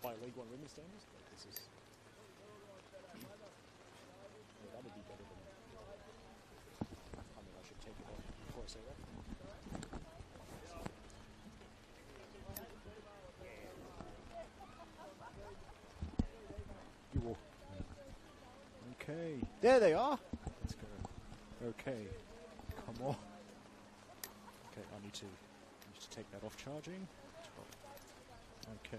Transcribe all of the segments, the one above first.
by League One women's standards, but this is... that would be better than... I mean, I should take it off before I say that. You will... Okay. There they are! Let's go. Okay. Come on. Okay, I need to take that off charging. Okay.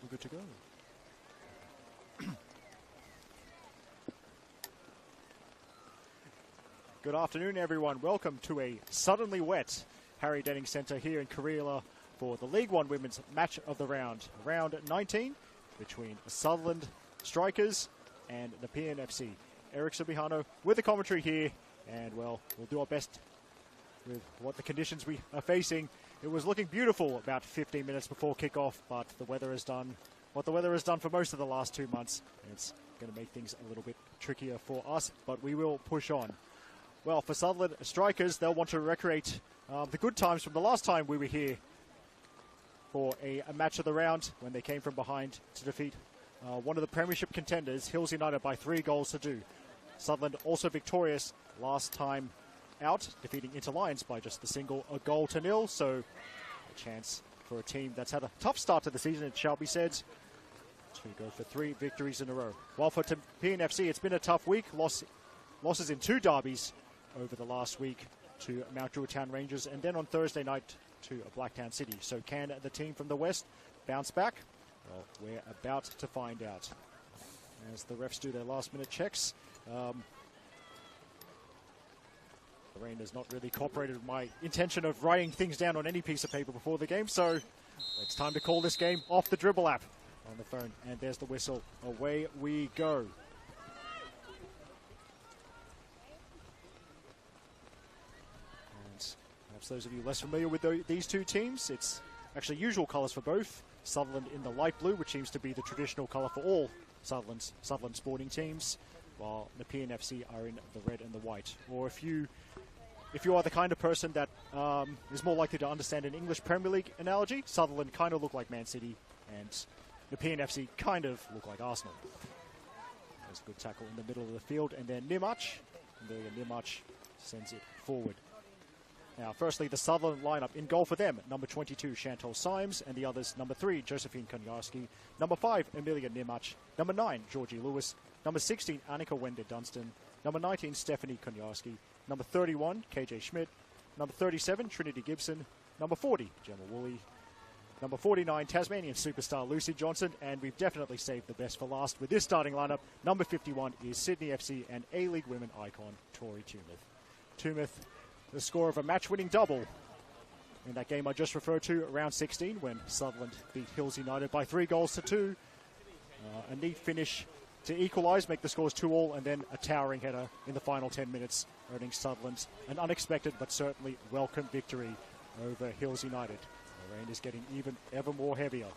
We're good to go. Good afternoon, everyone. Welcome to a suddenly wet Harry Denning Centre here in Kareela for the League One Women's Match of the Round. Round 19 between Sutherland Strikers and Nepean FC. Eric Subihano with the commentary here, and well, we'll do our best with what the conditions we are facing. It was looking beautiful about 15 minutes before kickoff, but the weather has done what the weather has done for most of the last 2 months. And it's going to make things a little bit trickier for us, but we will push on. Well, for Sutherland Strikers, they'll want to recreate the good times from the last time we were here for a match of the round when they came from behind to defeat one of the premiership contenders, Hills United, by 3 goals to 2. Sutherland also victorious last time out, defeating Inter Lions by just a goal to 0. So a chance for a team that's had a tough start to the season, it shall be said, to go for 3 victories in a row. While for Nepean FC, it's been a tough week. Losses in 2 derbies over the last week to Mount Druitt Town Rangers, and then on Thursday night to Blacktown City. So can the team from the West bounce back? Well, we're about to find out as the refs do their last-minute checks. The rain has not really cooperated with my intention of writing things down on any piece of paper before the game, so it's time to call this game off the Dribble app on the phone. And there's the whistle. Away we go. And perhaps those of you less familiar with these two teams, it's actually usual colours for both. Sutherland in the light blue, which seems to be the traditional colour for all Sutherland sporting teams, while Nepean FC are in the red and the white. Or if you are the kind of person that is more likely to understand an English Premier League analogy, Sutherland kind of look like Man City, and Nepean FC kind of look like Arsenal. There's a good tackle in the middle of the field, and then Nimach sends it forward. Now, firstly, the Sutherland lineup. In goal for them, number 22, Chantal Symes, and the others, number 3, Josephine Konyarski, number 5, Amelia Nimach, number 9, Georgie Lewis, number 16, Annika Wende-Dunstan, number 19, Stephanie Konyarski, number 31, KJ Schmidt, number 37, Trinity Gibson, number 40, Gemma Woolley, number 49, Tasmanian superstar Lucy Johnson, and we've definitely saved the best for last with this starting lineup. Number 51 is Sydney FC and A-League women icon Tori Tumeth. The score of a match-winning double in that game I just referred to, round 16, when Sutherland beat Hills United by 3 goals to 2. A neat finish to equalise, make the scores 2-2, and then a towering header in the final 10 minutes, earning Sutherland an unexpected but certainly welcome victory over Hills United. The rain is getting ever more heavier.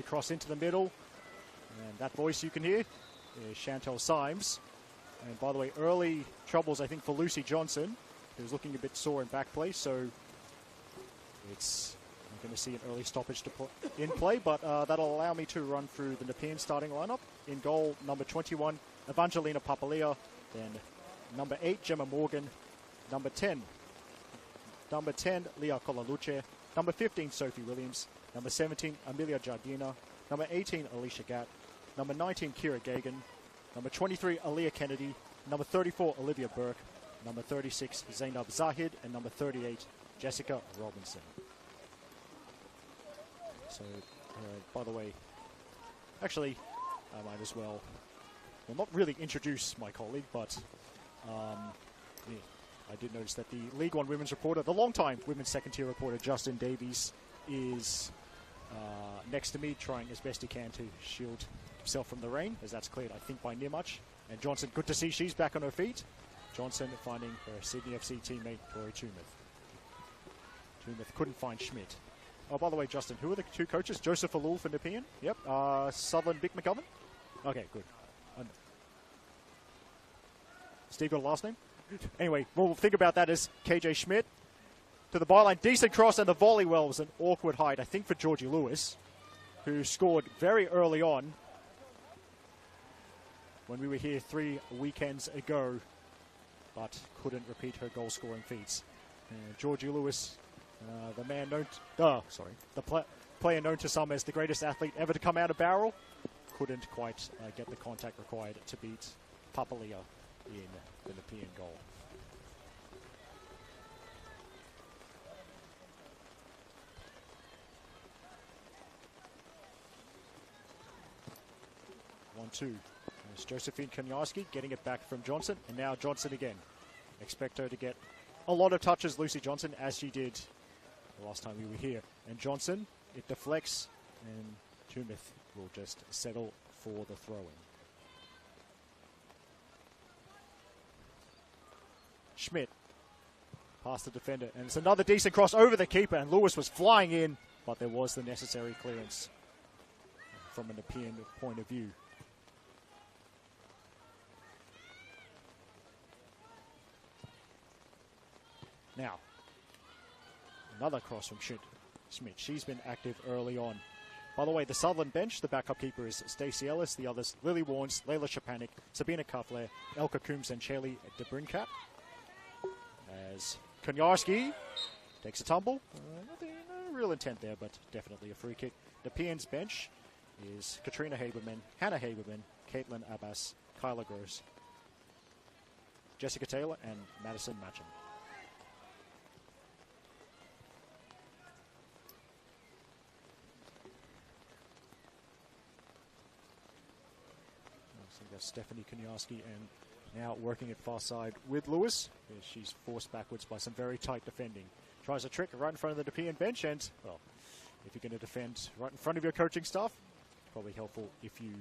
Cross into the middle, and that voice you can hear is Chantal Symes. And by the way, early troubles, I think, for Lucy Johnson, who's looking a bit sore in back play, so I'm going to see an early stoppage to put in play, but that'll allow me to run through the Nepean starting lineup. In goal, number 21, Evangelina Papalia, then number 8, Gemma Morgan, number 10, Leah Colaluce, number 15, Sophie Williams, number 17, Amelia Jardina, number 18, Alicia Gatt, number 19, Kira Gagan, number 23, Aaliyah Kennedy, number 34, Olivia Burke, number 36, Zainab Zahid, and number 38, Jessica Robinson. So, by the way, actually, I might as well not really introduce my colleague, but yeah, I did notice that the League One women's reporter, the long-time women's second-tier reporter, Justin Davies, is next to me, trying as best he can to shield himself from the rain, as that's cleared, I think, by near much. And Johnson, good to see she's back on her feet. Johnson finding her Sydney FC teammate, Tori Tumeth. Tumeth couldn't find Schmidt. Oh, by the way, Justin, who are the two coaches? Joseph Alul for Nepean? Yep. Sutherland, Vic McGovern? Okay, good. Steve got a last name? Anyway, we'll think about that as KJ Schmidt to the byline. Decent cross, and the volley well was an awkward height, I think, for Georgie Lewis, who scored very early on when we were here 3 weekends ago, but couldn't repeat her goal-scoring feats. Georgie Lewis, the man known the player known to some as the greatest athlete ever to come out of barrel, couldn't quite get the contact required to beat Papalia in the Nepean goal. One-two. There's Josephine Koniarski getting it back from Johnson, and now Johnson again. Expect her to get a lot of touches, Lucy Johnson, as she did the last time we were here. And Johnson, it deflects, and Tumeth will just settle for the throw-in. Schmidt past the defender, and it's another decent cross over the keeper, and Lewis was flying in, but there was the necessary clearance from a Nepean point of view. Now, another cross from Schmidt. She's been active early on. By the way, the Sutherland bench, the backup keeper is Stacey Ellis. The others, Lily Warnes, Layla Shapanik, Sabina Kafler, Elka Coombs, and Shaylee DeBrincat. As Koniarski takes a tumble. No real intent there, but definitely a free kick. Nepean's bench is Katrina Haberman, Hannah Haberman, Caitlin Abbas, Kyla Gross, Jessica Taylor, and Madison Matcham. Stephanie Koniarski, and now working at far side with Lewis. She's forced backwards by some very tight defending. Tries a trick right in front of the Nepean bench, and, well, if you're going to defend right in front of your coaching staff, it's probably helpful if you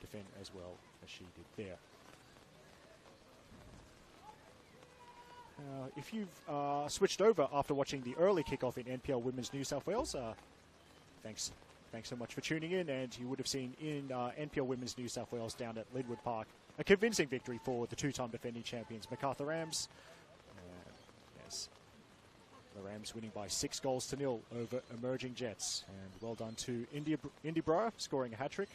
defend as well as she did there. If you've switched over after watching the early kickoff in NPL Women's New South Wales, thanks so much for tuning in, and you would have seen in NPL Women's New South Wales down at Linwood Park a convincing victory for the two-time defending champions, MacArthur Rams. Yes, the Rams winning by 6-0 over Emerging Jets, and well done to Indy Brewer scoring a hat-trick.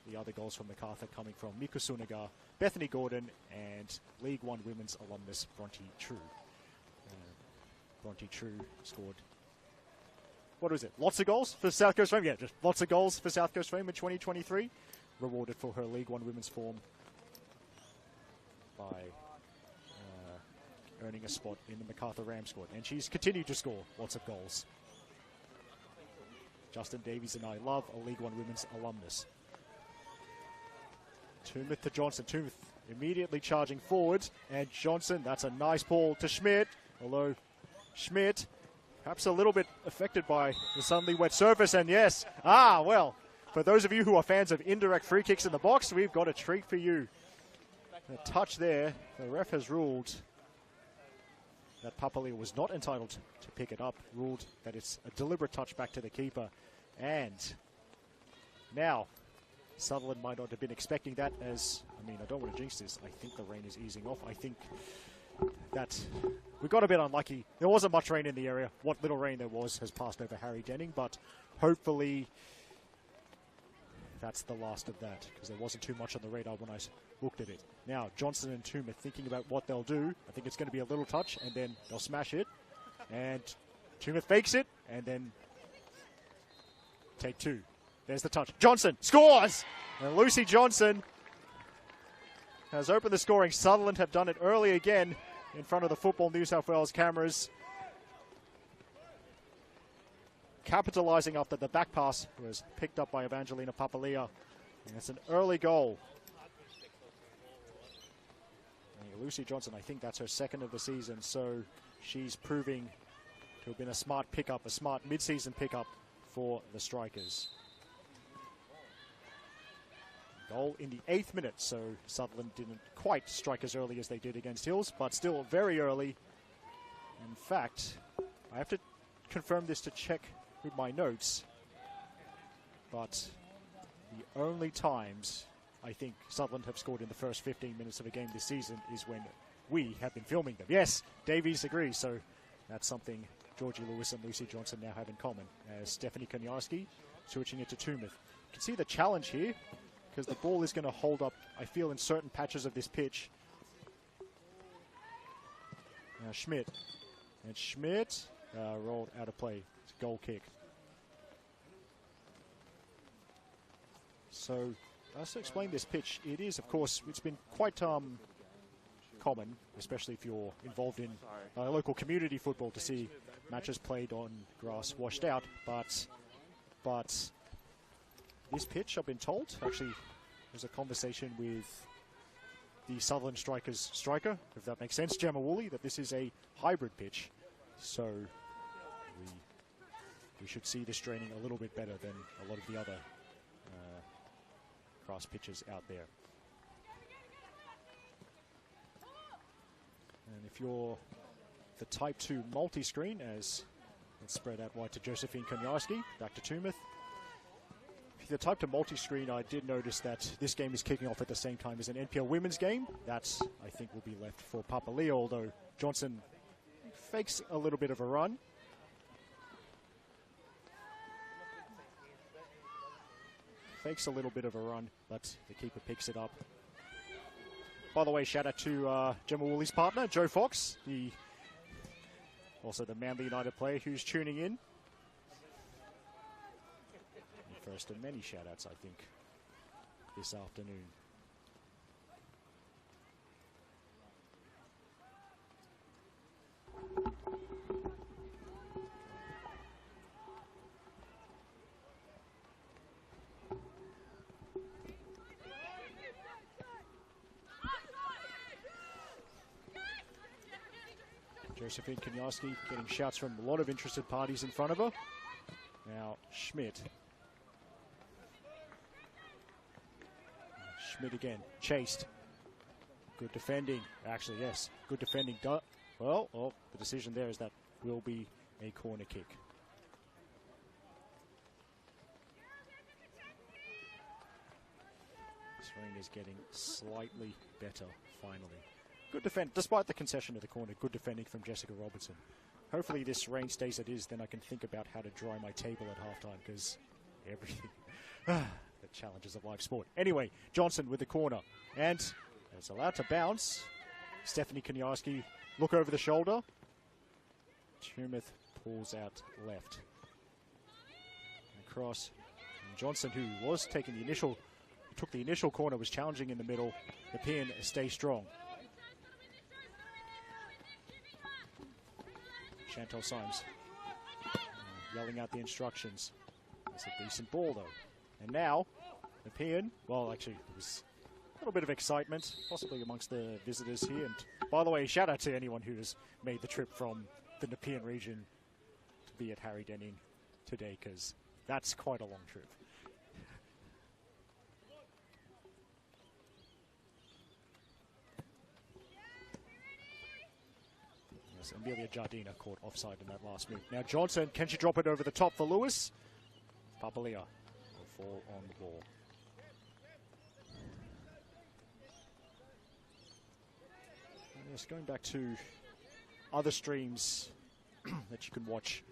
The other goals from MacArthur coming from Miku Sunagar, Bethany Gordon, and League One women's alumnus Bronte True. Bronte True scored, what was it, lots of goals for South Coast Fame? Yeah, just lots of goals for South Coast Fame in 2023. Rewarded for her League One women's form by earning a spot in the MacArthur Rams squad. And she's continued to score lots of goals. Justin Davies and I love a League One women's alumnus. Tumeth to Johnson. Tumeth immediately charging forward. And Johnson, that's a nice ball to Schmidt. Although Schmidt, perhaps a little bit affected by the suddenly wet surface, and yes, well, for those of you who are fans of indirect free kicks in the box, we've got a treat for you. A touch there, the ref has ruled that Papalia was not entitled to pick it up, ruled that it's a deliberate touch back to the keeper, and now Sutherland might not have been expecting that, as, I don't want to jinx this, I think the rain is easing off. I think that we got a bit unlucky. There wasn't much rain in the area. What little rain there was has passed over Harry Denning, but hopefully that's the last of that, because there wasn't too much on the radar when I looked at it. Now, Johnson and Toom are thinking about what they'll do. I think it's going to be a little touch, and then they'll smash it. And Toom fakes it, and then take two. There's the touch. Johnson scores! And Lucy Johnson has opened the scoring. Sutherland have done it early again in front of the Football New South Wales cameras. capitalizing after the back pass was picked up by Evangelina Papalia. And it's an early goal. And Lucy Johnson, I think that's her second of the season, so she's proving to have been a smart pickup, a smart mid-season pickup for the Strikers. Goal in the 8th minute, so Sutherland didn't quite strike as early as they did against Hills, but still very early. In fact, I have to confirm this to check with my notes, but the only times I think Sutherland have scored in the first 15 minutes of a game this season is when we have been filming them. Yes, Davies agrees, so that's something Georgie Lewis and Lucy Johnson now have in common, as Stephanie Koniarski switching it to Tumeth. You can see the challenge here, because the ball is going to hold up, I feel, in certain patches of this pitch. Now Schmidt. And Schmidt rolled out of play. It's a goal kick. So, just to explain this pitch, it is, of course, it's been quite common, especially if you're involved in local community football, to see matches played on grass washed out. But this pitch, I've been told, actually, there's a conversation with the Sutherland Strikers striker, if that makes sense, Gemma Woolley, that this is a hybrid pitch. So we should see this draining a little bit better than a lot of the other grass pitches out there. And if you're the Type 2 multi-screen, as it's spread out wide to Josephine Koniarski, back to Tumeth. If you're the Type 2 multi-screen, I did notice that this game is kicking off at the same time as an NPL women's game. That, I think, will be left for Papalia, although Johnson fakes a little bit of a run. Fakes a little bit of a run, but the keeper picks it up. By the way, shout out to Gemma Woolley's partner, Joe Fox, also the Manly United player who's tuning in. The first of many shout outs, I think, this afternoon. Josephine Koniarski getting shouts from a lot of interested parties in front of her. Now Schmidt. Schmidt again, chased. Good defending. Actually, yes, good defending. Well, the decision there is that will be a corner kick. This rain is getting slightly better, finally. Good defend, despite the concession of the corner, good defending from Jessica Robertson. Hopefully this rain stays as it is, then I can think about how to dry my table at halftime, because everything, the challenges of live sport. Anyway, Johnson with the corner, and it's allowed to bounce. Stephanie Koniarski, look over the shoulder. Tumeth pulls out left. Across, and Johnson, who was taking the initial, took the initial corner, was challenging in the middle. Nepean stay strong. Chantal Symes yelling out the instructions. That's a decent ball, though. And now, Nepean, well, actually, there was a little bit of excitement, possibly amongst the visitors here. And by the way, shout out to anyone who has made the trip from the Nepean region to be at Harry Denning today, because that's quite a long trip. Amelia Jardina caught offside in that last move. Now Johnson, can she drop it over the top for Lewis? Papalia will fall on the ball. And just going back to other streams that you can watch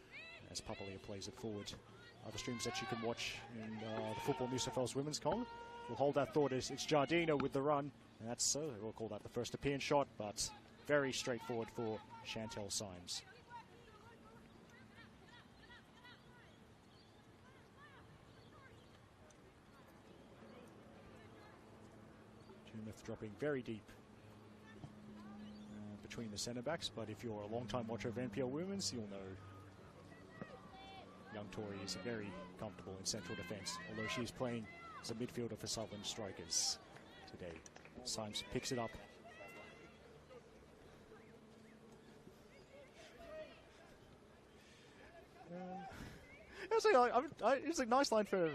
as Papalia plays it forward. Other streams that you can watch in the Football New South Wales Women's Con. We'll hold that thought as it's Jardina with the run. And that's, we'll call that the first Nepean shot, but very straightforward for Chantal Symes. Tumeth dropping very deep between the centre backs, but if you're a long-time watcher of NPL Women's, you'll know young Tory is very comfortable in central defence, although she is playing as a midfielder for Sutherland Strikers today. Symes picks it up. It's a nice line for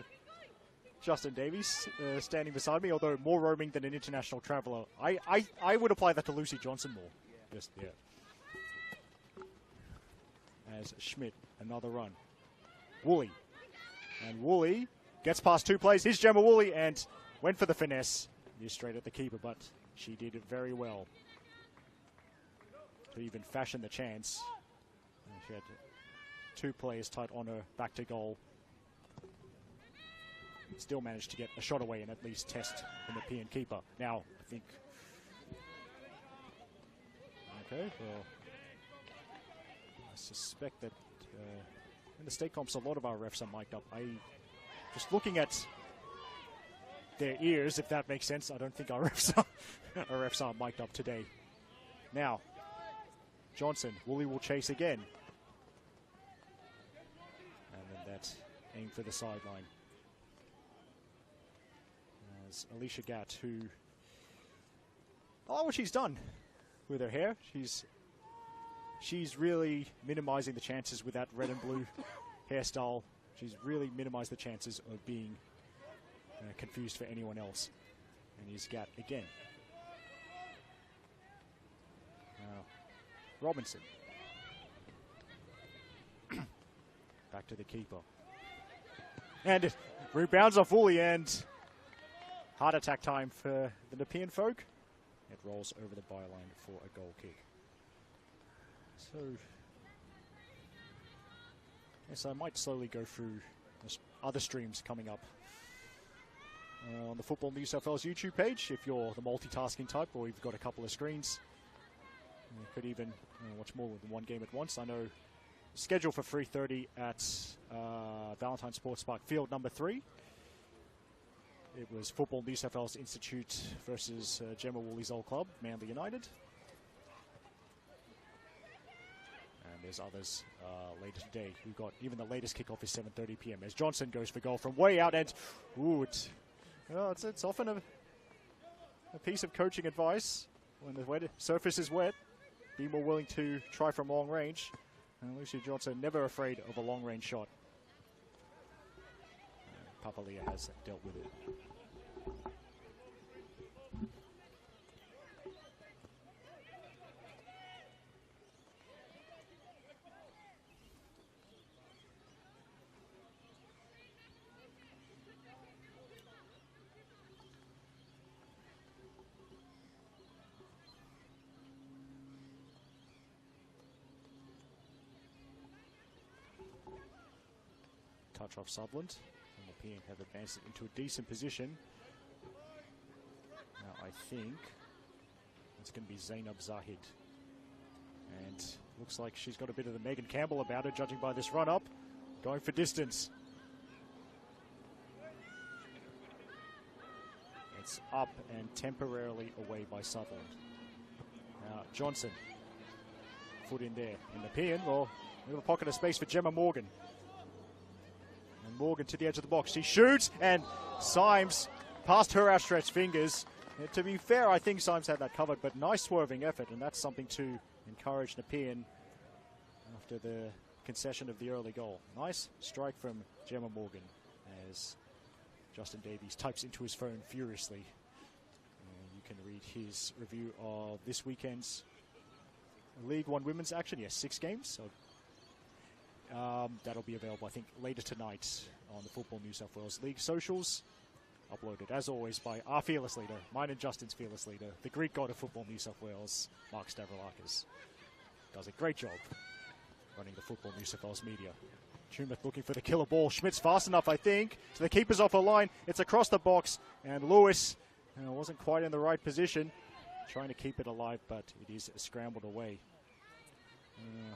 Justin Davies standing beside me, although more roaming than an international traveller. I would apply that to Lucy Johnson more. Just, yeah. As Schmidt, another run. Woolley. And Woolley gets past two plays. Here's Gemma Woolley and went for the finesse. He's straight at the keeper, but she did it very well to even fashion the chance. And she had two players tight on her, back to goal. Still managed to get a shot away and at least test the Nepean keeper. Now, I think... Okay, well... I suspect that in the state comps, a lot of our refs are mic'd up. Just looking at their ears, if that makes sense, I don't think our refs are mic'd up today. Now, Johnson, Woolley will chase again. And then that's aimed for the sideline. As Alicia Gatt, who... Oh, what she's done with her hair. She's really minimising the chances with that red and blue hairstyle. She's really minimised the chances of being confused for anyone else. And here's Gatt again. Now, Robinson. Back to the keeper. And it rebounds off Woolley, and heart attack time for the Nepean folk. It rolls over the byline for a goal kick. So, yes, I might slowly go through other streams coming up on the Football New South Wales YouTube page if you're the multitasking type or you've got a couple of screens. You could even watch more than one game at once. I know scheduled for 3:30 at Valentine Sports Park, field number 3. It was Football New South Wales Institute versus Gemma Woolley's old club, Manly United. There's others later today. We've got even the latest kickoff is 7:30 p.m. as Johnson goes for goal from way out, and ooh, it's often a piece of coaching advice when the surface is wet. Be more willing to try from long range. And Lucy Johnson never afraid of a long range shot. Papalia has dealt with it. Touch off Sutherland. And the Nepean have advanced it into a decent position. Now I think it's going to be Zainab Zahid. And looks like she's got a bit of the Megan Campbell about her, judging by this run-up. Going for distance. It's up and temporarily away by Sutherland. Now Johnson. Foot in there. And Nepean, well, a little pocket of space for Gemma Morgan. And Morgan to the edge of the box. She shoots, and Symes past her outstretched fingers. To be fair, I think Symes had that covered, but nice swerving effort, and that's something to encourage Nepean after the concession of the early goal. Nice strike from Gemma Morgan as Justin Davies types into his phone furiously. You can read his review of this weekend's League One women's action. Yes, 6 games. So that'll be available, I think, later tonight on the Football New South Wales League socials. Uploaded, as always, by our fearless leader, mine and Justin's fearless leader, the Greek god of Football New South Wales, Mark Stavroulakis. Does a great job running the Football New South Wales media. Tumeth looking for the killer ball. Schmidt's fast enough, I think. So the keeper's off her line. It's across the box. And Lewis wasn't quite in the right position. Trying to keep it alive, but it is scrambled away. You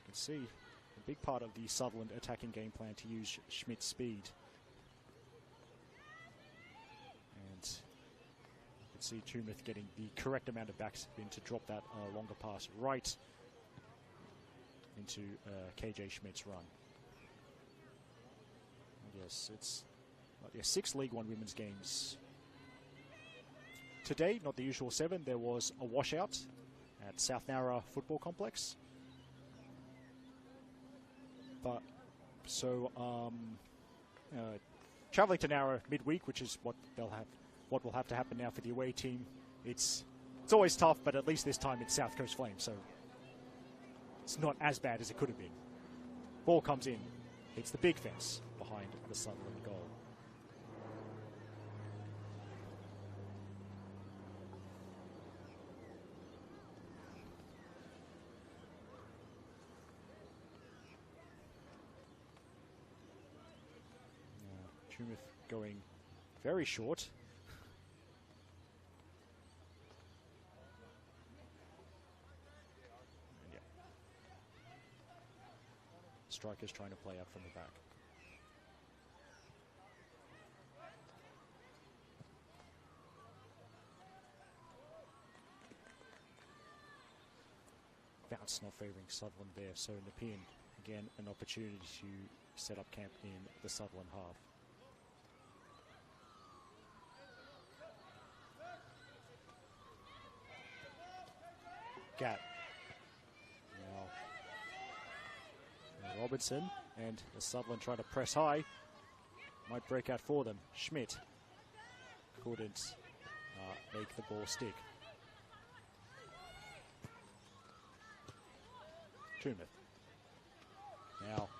can see a big part of the Sutherland attacking game plan to use Schmidt's speed. And you can see Tumeth getting the correct amount of backspin to drop that longer pass right into KJ Schmidt's run. Yes, it's 6 League One women's games. Today, not the usual 7, there was a washout at South Nowra Football Complex. But, so, travelling to Nowra midweek, which is what will have to happen now for the away team. It's always tough, but at least this time it's South Coast Flames, so it's not as bad as it could have been. Ball comes in, hits the big fence behind the Sutherland goal. Tumith going very short. Yeah. Strikers trying to play out from the back. Bounce not favouring Sutherland there, so Nepean again an opportunity to set up camp in the Sutherland half. Gat. Now Robertson and the Sutherland trying to press high. Might break out for them. Schmidt couldn't make the ball stick. Tumith. Now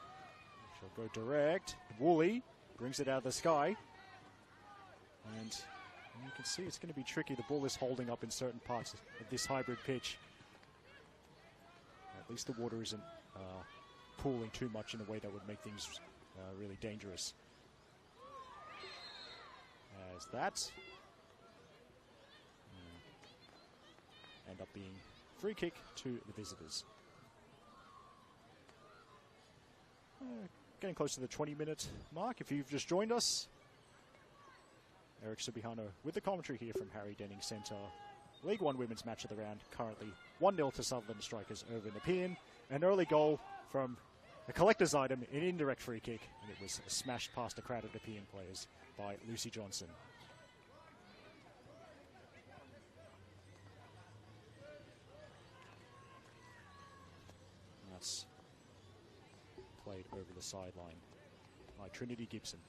she'll go direct. Woolley brings it out of the sky. And you can see it's going to be tricky. The ball is holding up in certain parts of this hybrid pitch. At least the water isn't pooling too much in a way that would make things really dangerous. As that end up being free kick to the visitors. Getting close to the 20-minute mark. If you've just joined us, Eric Subihano with the commentary here from Harry Denning Centre. League One women's match of the round, currently 1-0 to Sutherland Strikers over Nepean. An early goal from a collector's item, an indirect free kick, and it was smashed past a crowd of Nepean players by Lucy Johnson. And that's played over the sideline by Trinity Gibson.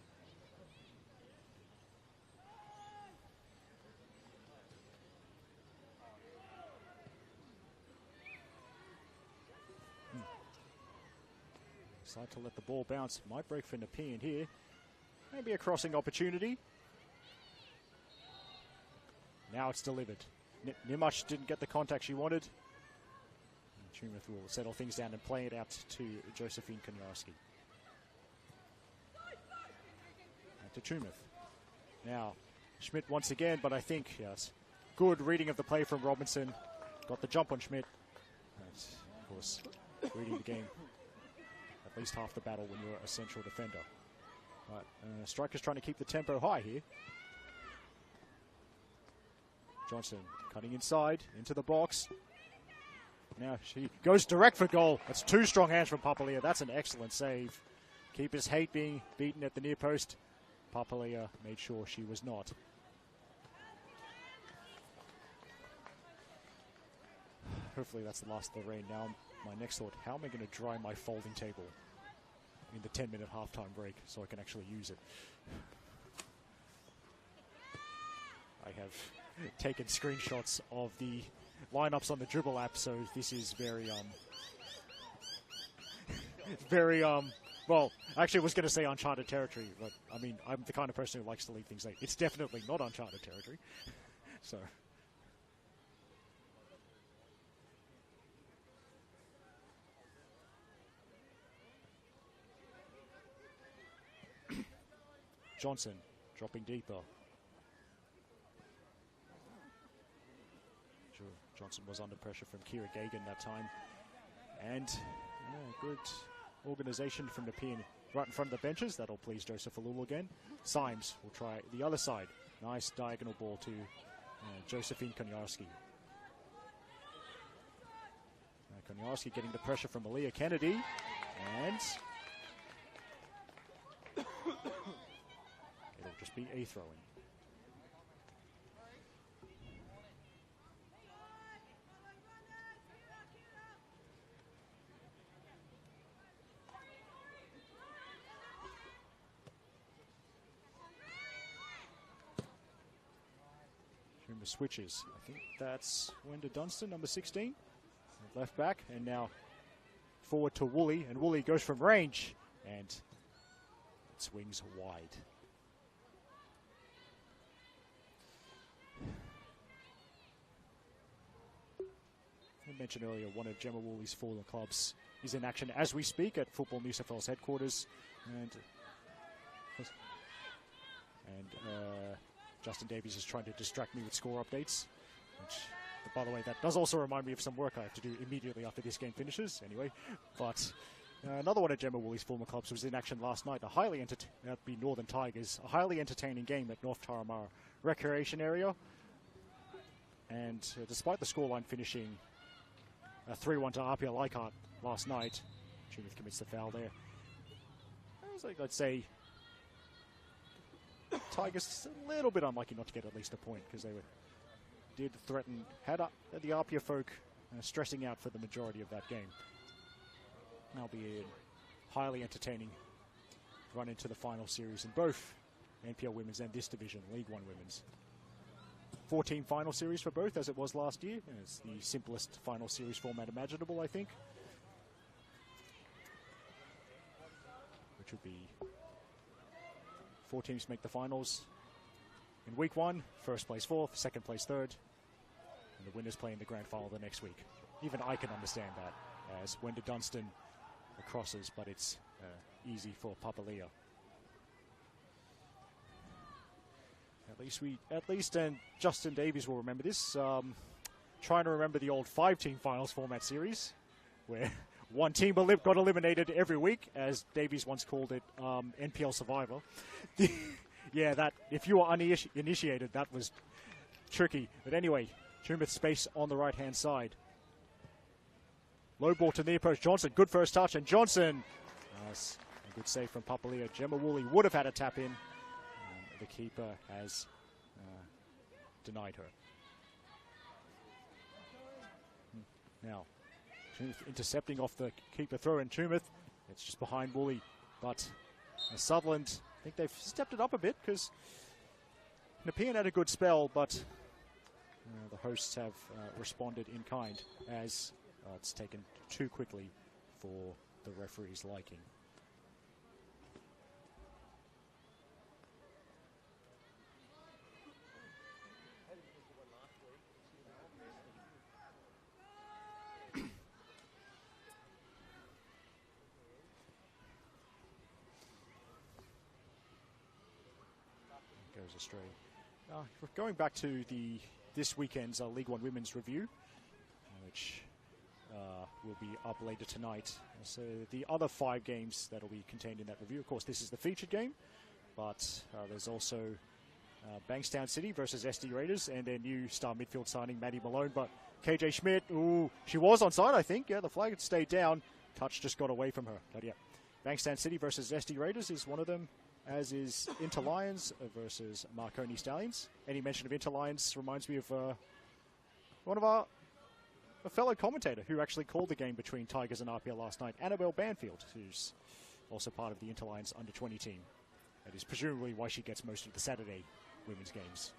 Decide to let the ball bounce. Might break for Nepean here. Maybe a crossing opportunity. Now it's delivered. Nimush didn't get the contact she wanted. Tumith will settle things down and play it out to Josephine Konyarski. And to Tumith. Now Schmidt once again, but I think, yes, good reading of the play from Robinson. Got the jump on Schmidt. And of course, reading the game. At least half the battle when you're a central defender. But Strikers trying to keep the tempo high here. Johnson cutting inside into the box. Now she goes direct for goal. That's 2 strong hands from Papalia. That's an excellent save. Keepers hate being beaten at the near post. Papalia made sure she was not. Hopefully that's the last of the rain. Now my next thought, how am I going to dry my folding table in the 10-minute halftime break so I can actually use it? I have taken screenshots of the lineups on the Dribble app, so this is very, well, actually I was going to say uncharted territory, but I mean, I'm the kind of person who likes to leave things late. It's definitely not uncharted territory, so. Johnson dropping deeper. Johnson was under pressure from Kira Gagan that time. And good organisation from Nepean right in front of the benches. That'll please Joseph Alulu again. Symes will try the other side. Nice diagonal ball to Josephine Konyarski. Konyarski getting the pressure from Aaliyah Kennedy. And be a throw-in. Switches. I think that's Wenda Dunstan, number 16. Left back, and now forward to Woolley, and Woolley goes from range, and it swings wide. I mentioned earlier, one of Gemma Woolley's former clubs is in action as we speak at Football New South Wales headquarters, and Justin Davies is trying to distract me with score updates, which, by the way, that does also remind me of some work I have to do immediately after this game finishes, anyway. But another one of Gemma Woolley's former clubs was in action last night, that'd be Northern Tigers, a highly entertaining game at North Turramurra Recreation Area. And despite the scoreline finishing 3-1 to Apia Leichhardt last night, Tumith commits the foul there. I'd say Tigers a little bit unlucky not to get at least a point, because they did threaten, had the Apia folk stressing out for the majority of that game. That'll be a highly entertaining run into the final series in both NPL Women's and this division, League One Women's. 4-team final series for both, as it was last year. It's the simplest final series format imaginable, I think. Which would be 4 teams make the finals in week 1, first place 4th, second place 3rd, and the winners play in the grand final the next week. Even I can understand that, as Wenda Dunstan crosses, but it's easy for Papalia. At least, and Justin Davies will remember this. Trying to remember the old 5-team finals format series, where one team got eliminated every week, as Davies once called it, NPL Survivor. Yeah, that if you were uninitiated, that was tricky. But anyway, Tumith space on the right-hand side. Low ball to near post Johnson. Good first touch, and Johnson. A good save from Papalia. Gemma Woolley would have had a tap in. The keeper has denied her. Now, Tumith intercepting off the keeper throw in Tumith. It's just behind Woolley, but Sutherland, I think they've stepped it up a bit, because Nepean had a good spell, but the hosts have responded in kind, as it's taken too quickly for the referee's liking. Goes astray. Going back to this weekend's League One Women's review, which will be up later tonight. So the other 5 games that will be contained in that review, of course, this is the featured game, but there's also Bankstown City versus SD Raiders and their new star midfield signing, Maddie Malone. But KJ Schmidt, she was onside, I think. Yeah, the flag had stayed down. Touch just got away from her. But yeah, Bankstown City versus SD Raiders is one of them, as is Interlions versus Marconi Stallions. Any mention of Interlions reminds me of one of a fellow commentator who actually called the game between Tigers and Apia last night, Annabelle Banfield, who's also part of the Interlions under-20 team. That is presumably why she gets most of the Saturday women's games,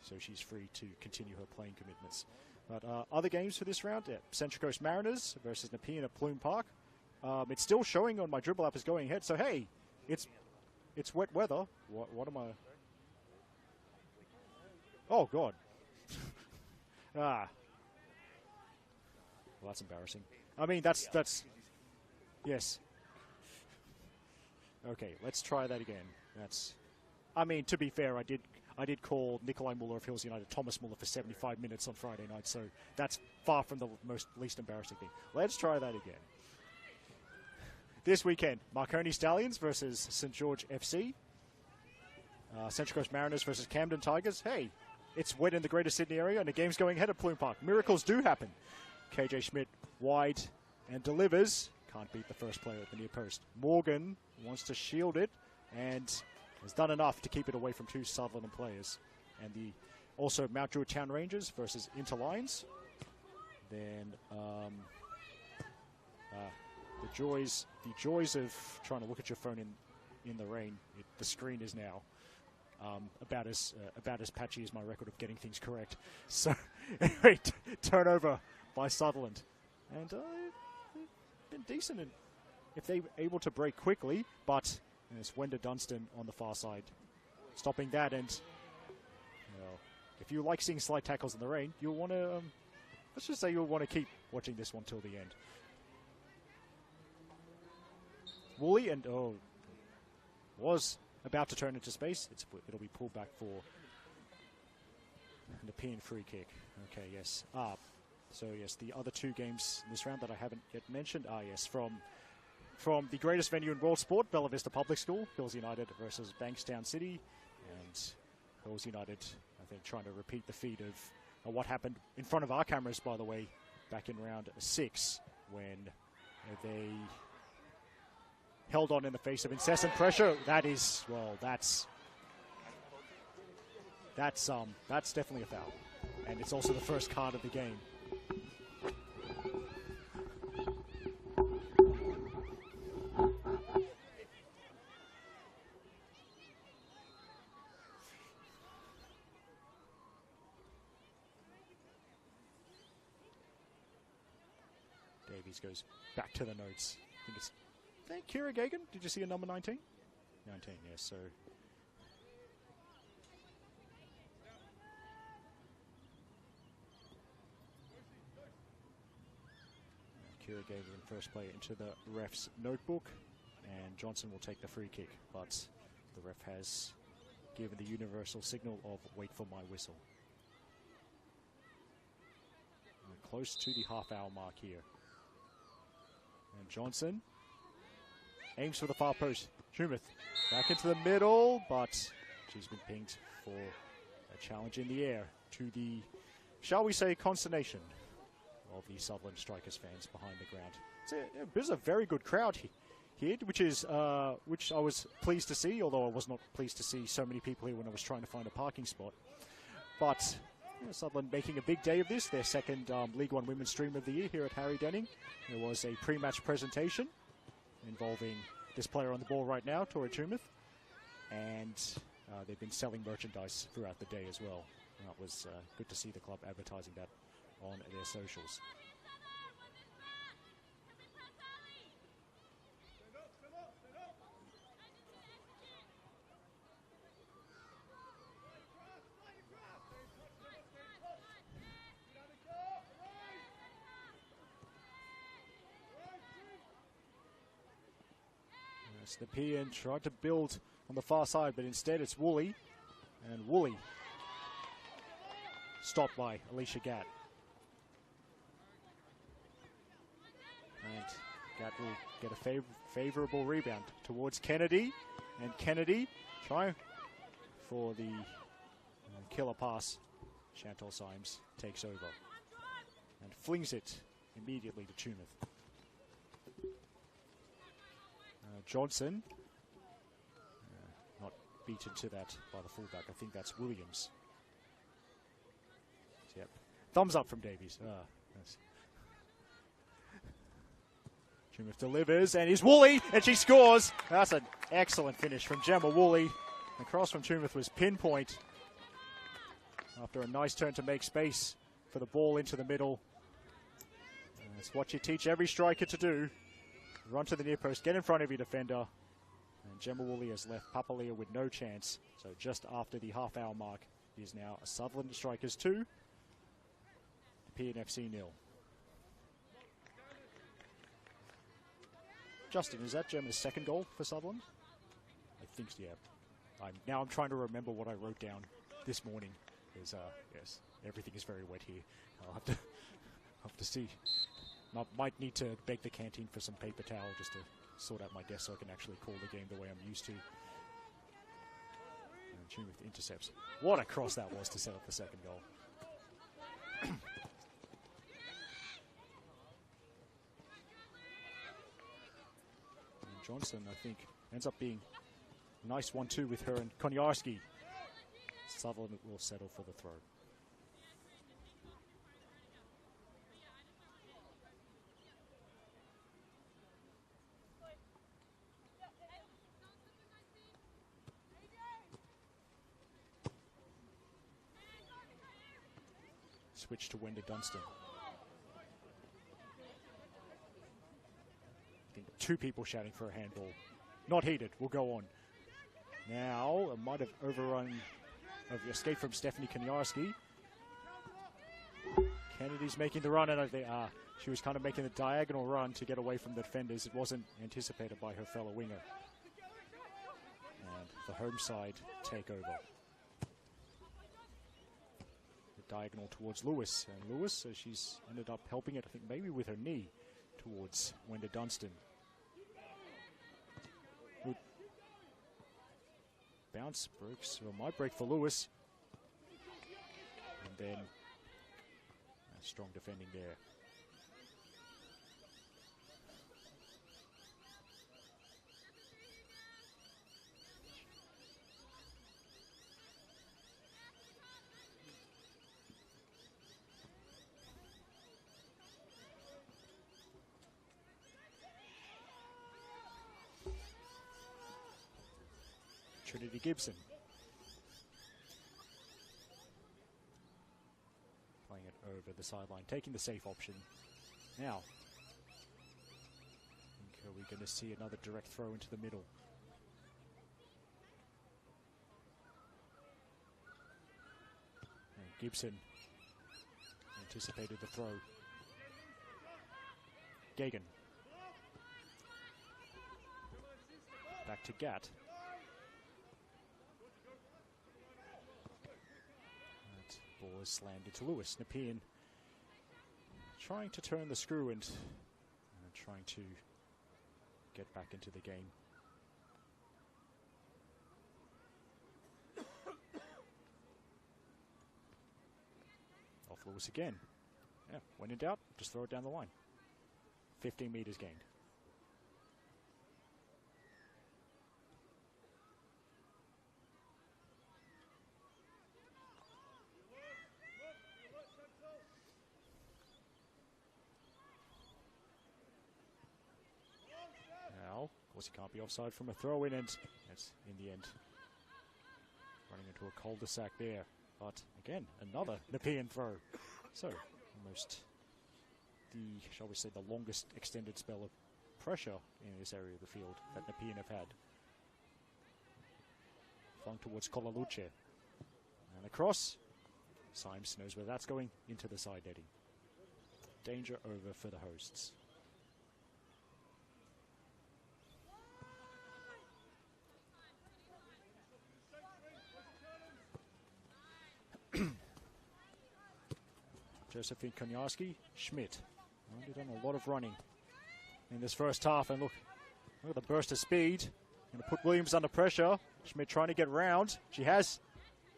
so she's free to continue her playing commitments. But other games for this round, Central Coast Mariners versus Nepean at Plume Park. It's still showing on my dribble app as going ahead, so hey, it's wet weather. What am I? Oh, God. Well, that's embarrassing. I mean, that's yes. Okay, let's try that again. I mean, to be fair, I did call Nikolai Muller of Hills United Thomas Muller for 75 minutes on Friday night, so that's far from the least embarrassing thing. Let's try that again. This weekend, Marconi Stallions versus St. George FC. Central Coast Mariners versus Camden Tigers. Hey, it's wet in the Greater Sydney area and the game's going ahead at Plume Park. Miracles do happen. KJ Schmidt wide and delivers. Can't beat the first player at the near post. Morgan wants to shield it, and has done enough to keep it away from two Sutherland players. And the also Mount Druitt Town Rangers versus Interlions. Then the joys of trying to look at your phone in the rain. The screen is now about as patchy as my record of getting things correct. So anyway, turnover by Sutherland, and they've been decent if they're able to break quickly. But it's Wenda Dunstan on the far side stopping that, and if you like seeing slide tackles in the rain, you'll want to let's just say you'll want to keep watching this one till the end. Woolley and was about to turn into space. It'll be pulled back for the Nepean free kick. Okay, yes. So yes, the other two games in this round that I haven't yet mentioned are yes from the greatest venue in world sport, Bella Vista Public School, Hills United versus Bankstown City, and Hills United, I think, trying to repeat the feat of what happened in front of our cameras, by the way, back in round 6 when they held on in the face of incessant pressure. That's definitely a foul, and it's also the first card of the game. Davies goes back to the notes. I think Kira Gagan, did you see a number 19? 19, yes, so. Kira Gagan first play into the ref's notebook, and Johnson will take the free kick, but the ref has given the universal signal of wait for my whistle. We're close to the half-hour mark here. And Johnson aims for the far post. Shumath back into the middle, but she's been pinged for a challenge in the air to the, shall we say, consternation of the Sutherland Strikers fans behind the ground. There's a very good crowd here, which I was pleased to see, although I was not pleased to see so many people here when I was trying to find a parking spot. But Sutherland making a big day of this, their second League One Women's Stream of the Year here at Harry Denning. There was a pre-match presentation involving this player on the ball right now, Tori Shumath, and they've been selling merchandise throughout the day as well. And that was good to see the club advertising that on their socials. Nepean tried to build on the far side, but instead it's Woolley. And Woolley stopped by Alicia Gatt. And Gatt will get a favourable rebound towards Kennedy. And Kennedy trying for the killer pass. Chantal Symes takes over and flings it immediately to Shumath. Johnson, not beaten to that by the fullback. I think that's Williams. Yep. Thumbs up from Davies. Shumath delivers, and is Woolley, and she scores. That's an excellent finish from Gemma Woolley. The cross from Shumath was pinpoint after a nice turn to make space for the ball into the middle. That's what you teach every striker to do. Run to the near post, get in front of your defender. And Gemma Woolley has left Papalia with no chance. So just after the half-hour mark, it is now a Sutherland Strikers 2, PNFC 0. Justin, is that Gemma's second goal for Sutherland? I think so, yeah. Now I'm trying to remember what I wrote down this morning. Because, yes, everything is very wet here. I'll have to see. Might need to beg the canteen for some paper towel just to sort out my desk so I can actually call the game the way I'm used to. And Shumath intercepts. What a cross that was to set up the second goal. Johnson, I think, ends up being Nice 1-2 with her and Koniarski. Sutherland will settle for the throw. Switch to Wenda Dunstan. I think 2 people shouting for a handball. Not heated, we'll go on. Now, it might have overrun of the escape from Stephanie Koniarski. Kennedy's making the run, and I think she was kind of making the diagonal run to get away from the defenders. It wasn't anticipated by her fellow winger. And the home side take over. Diagonal towards Lewis, and Lewis, she's ended up helping it, I think maybe with her knee, towards Wenda Dunstan. Good bounce, breaks, or might break for Lewis. And then strong defending there. Trinity Gibson. Playing it over the sideline, taking the safe option. Now, I think we're going to see another direct throw into the middle. And Gibson anticipated the throw. Gagan. Back to Gatt. Ball is slammed into Lewis. Nepean trying to turn the screw and trying to get back into the game. Off Lewis again. Yeah, when in doubt, just throw it down the line. 15 meters gained. Of course, he can't be offside from a throw-in, and it's in the end running into a cul-de-sac there. But again, another Nepean throw. So almost the, shall we say, the longest extended spell of pressure in this area of the field that Nepean have had. Flung towards Colaluce. And across. Symes knows where that's going, into the side netting. Danger over for the hosts. Josephine Koniarski, Schmidt. Well, they've done a lot of running in this first half, and look at the burst of speed. Going to put Williams under pressure. Schmidt trying to get round. She has.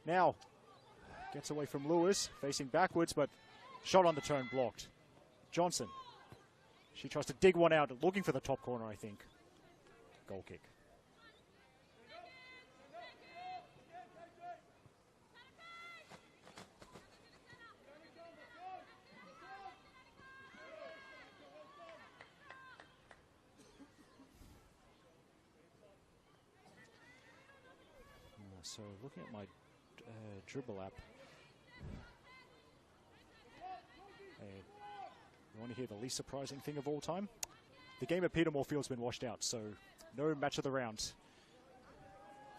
Now gets away from Lewis, facing backwards, but shot on the turn blocked. Johnson. She tries to dig one out, looking for the top corner, I think. Goal kick. So looking at my dribble app, you want to hear the least surprising thing of all time? The game at Petermore Field's been washed out, so no match of the round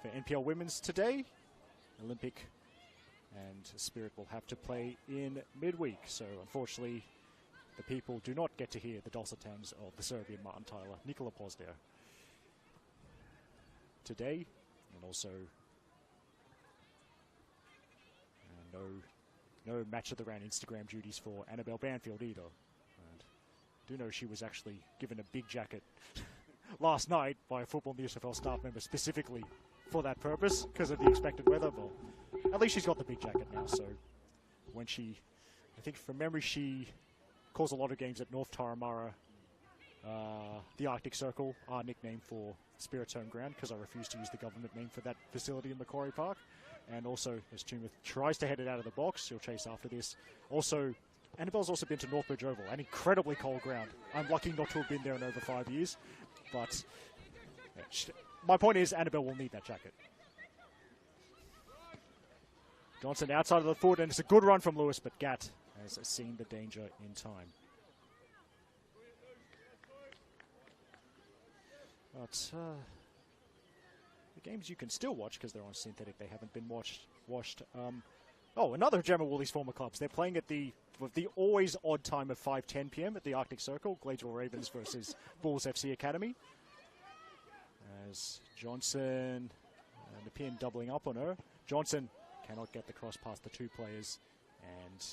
for NPL Women's today. Olympic and Spirit will have to play in midweek, so unfortunately the people do not get to hear the dulcet tones of the Serbian Martin Tyler, Nikola Pozder today, and also no match of the round Instagram duties for Annabelle Banfield either. And do know she was actually given a big jacket last night by a Football News FL staff member specifically for that purpose because of the expected weather. Well, at least she's got the big jacket now, so when she, I think from memory, she calls a lot of games at North Taramara the Arctic Circle, our nickname for Spirit's home ground, because I refuse to use the government name for that facility in Macquarie Park. And also, as Tumith tries to head it out of the box, she'll chase after this. Also, Annabelle's also been to Northbridge Oval, an incredibly cold ground. I'm lucky not to have been there in over 5 years, but my point is Annabelle will need that jacket. Johnson outside of the foot, and it's a good run from Lewis, but Gatt has seen the danger in time. But the games you can still watch because they're on synthetic. They haven't been washed. Oh, another Gemma Woolies former clubs. They're playing at the always odd time of 5:10 p.m. at the Arctic Circle. Gladesville Ravens versus Bulls FC Academy. As Johnson, Nepean doubling up on her. Johnson cannot get the cross past the two players, and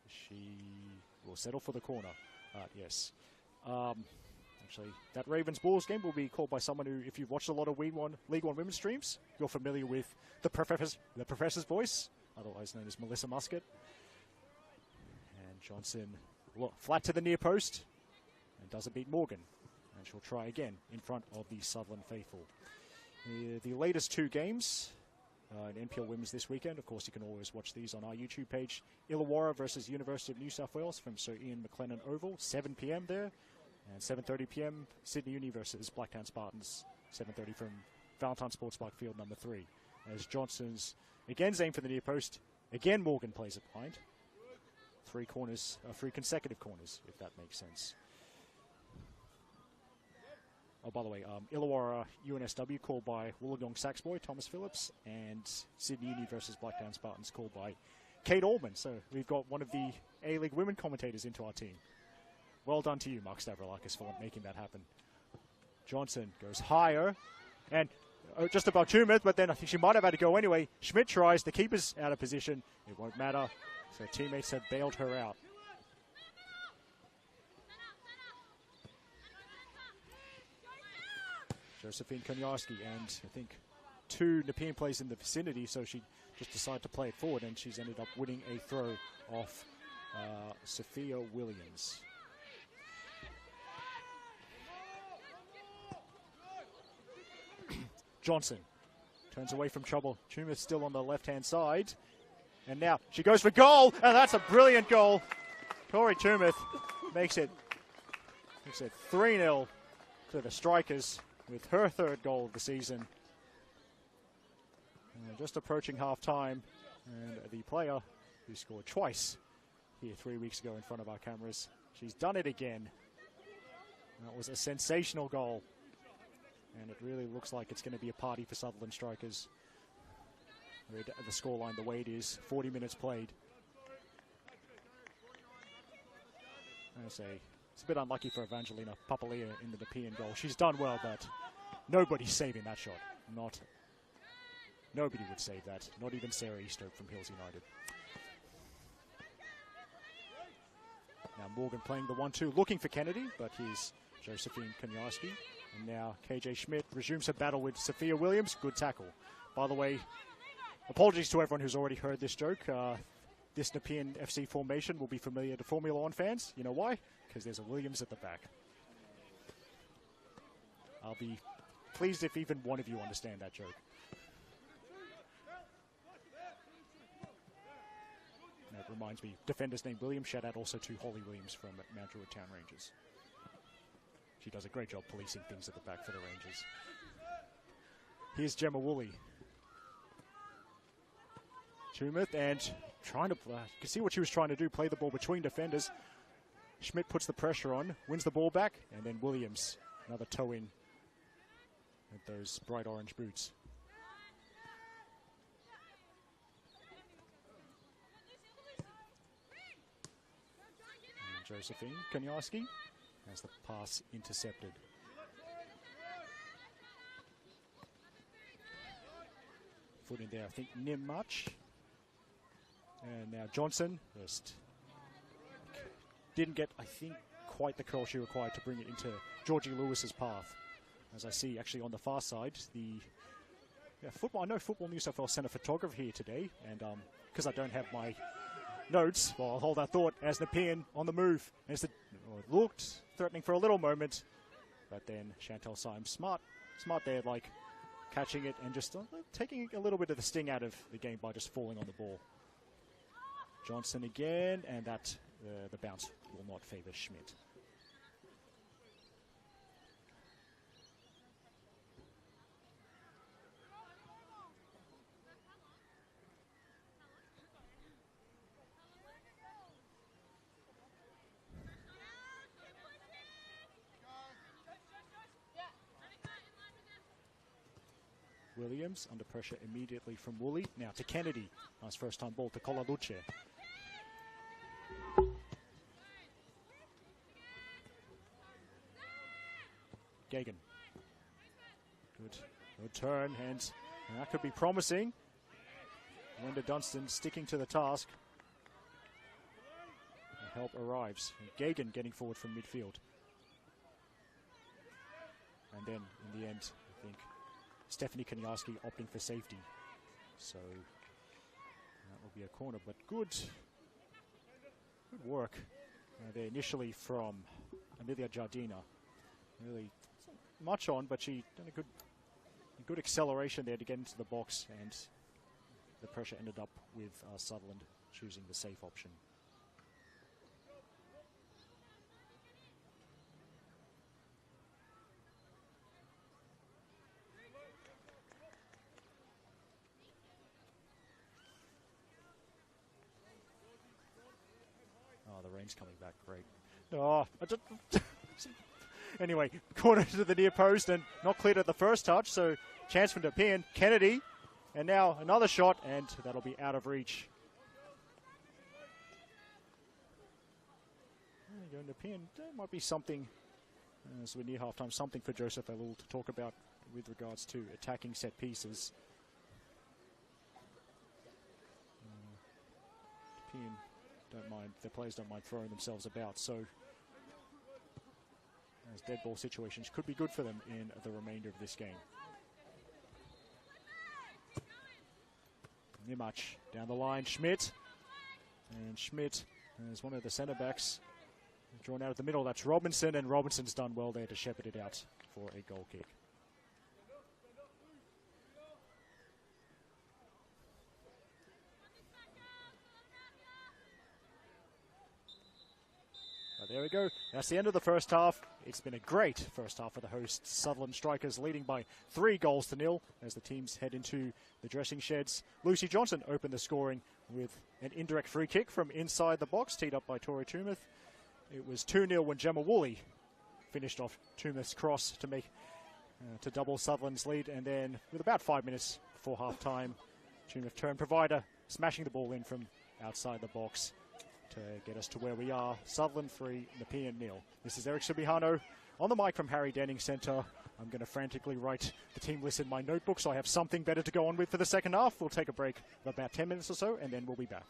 she will settle for the corner. Yes. Actually, that Ravens-Bulls game will be called by someone who, if you've watched a lot of League One women's streams, you're familiar with the professor's voice, otherwise known as Melissa Muscat. And Johnson, flat to the near post, and doesn't beat Morgan. And she'll try again in front of the Sutherland faithful. The latest two games in NPL Women's this weekend, of course, you can always watch these on our YouTube page. Illawarra versus University of New South Wales from Sir Ian McLennan Oval, 7 p.m. there. And 7:30 p.m. Sydney Uni versus Blacktown Spartans, 7:30 from Valentine Sports Park Field number 3. As Johnson's again aimed for the near post, again Morgan plays it behind. Three consecutive corners, if that makes sense. Oh, by the way, Illawarra UNSW called by Wollongong Saxboy, Thomas Phillips, and Sydney Uni versus Blacktown Spartans called by Kate Allman. So we've got one of the A-League women commentators into our team. Well done to you, Mark Stavroulakis, for making that happen. Johnson goes higher, and just above Tumith, but then I think she might have had to go anyway. Schmidt tries, the keeper's out of position. It won't matter, so teammates have bailed her out. Josephine Konyarsky, and I think 2 Nepean plays in the vicinity, so she just decided to play it forward, and she's ended up winning a throw off Sophia Williams. Johnson turns away from trouble. Tumith still on the left-hand side. And now she goes for goal, and that's a brilliant goal. Corey Tumith makes it 3-0 to the Strikers with her 3rd goal of the season. Just approaching half-time, and the player who scored twice here 3 weeks ago in front of our cameras, she's done it again. That was a sensational goal. And it really looks like it's going to be a party for Sutherland Strikers. The scoreline the way it is, 40 minutes played. I say, it's a bit unlucky for Evangelina Papalia in the Nepean goal. She's done well, but nobody's saving that shot. Nobody would save that. Not even Sarah Eastope from Hills United. Now Morgan playing the 1-2, looking for Kennedy, but here's Josephine Konyarsky. And now KJ Schmidt resumes her battle with Sophia Williams. Good tackle. By the way, apologies to everyone who's already heard this joke. This Nepean FC formation will be familiar to Formula One fans. You know why? Because there's a Williams at the back. I'll be pleased if even one of you understand that joke. That reminds me, defenders named Williams. Shout out also to Holly Williams from Mount Druitt Town Rangers. She does a great job policing things at the back for the Rangers. Here's Gemma Woolley. Tumith, and trying to you can see what she was trying to do, play the ball between defenders. Schmidt puts the pressure on, wins the ball back, and then Williams, another toe in with those bright orange boots. And Josephine Konyarsky has the pass intercepted. Foot in there, I think, Nim much. And now Johnson just didn't get, I think, quite the curl she required to bring it into Georgie Lewis's path. As I see, actually, on the far side, I know Football New South Wales sent a photographer here today, and because I don't have my notes, well, I'll hold that thought, as Nepean on the move. As it looked threatening for a little moment, But then Chantel Symes, smart there, like catching it and just taking a little bit of the sting out of the game by just falling on the ball. Johnson again, and that the bounce will not favour Schmidt. Williams under pressure immediately from Woolley. Now to Kennedy. Nice first time ball to Colaluce. Gagan. Good turn, and that could be promising. Wenda Dunstan sticking to the task. The help arrives. Gagan getting forward from midfield. And then in the end, I think Stephanie Kaniarski opting for safety. So that will be a corner, but good work there initially from Amelia Jardina. Really much on, but she done a good acceleration there to get into the box, and the pressure ended up with Sutherland choosing the safe option. Oh, the rain's coming back. Great. Oh, anyway, corner to the near post and not cleared at the first touch, so chance for Nepean. Kennedy, and now another shot, and that'll be out of reach. There you go, Nepean. There might be something, as we're near halftime, something for Joseph Elul to talk about with regards to attacking set pieces. Nepean don't mind, the players don't mind throwing themselves about, so as dead ball situations could be good for them in the remainder of this game. Nimach down the line, Schmidt. And Schmidt is one of the centre backs drawn out of the middle. That's Robinson, and Robinson's done well there to shepherd it out for a goal kick. There we go. That's the end of the first half. It's been a great first half for the hosts. Sutherland Strikers leading by 3-0 as the teams head into the dressing sheds. Lucy Johnson opened the scoring with an indirect free kick from inside the box, teed up by Tori Tumeth. It was 2-0 when Gemma Woolley finished off Tumeth's cross to make to double Sutherland's lead. And then with about 5 minutes before half-time, Tumeth turned provider, smashing the ball in from outside the box to get us to where we are. Sutherland 3, Nepean 0. This is Eric Subihano on the mic from Harry Denning Centre. I'm going to frantically write the team list in my notebook so I have something better to go on with for the second half. We'll take a break of about 10 minutes or so, and then we'll be back.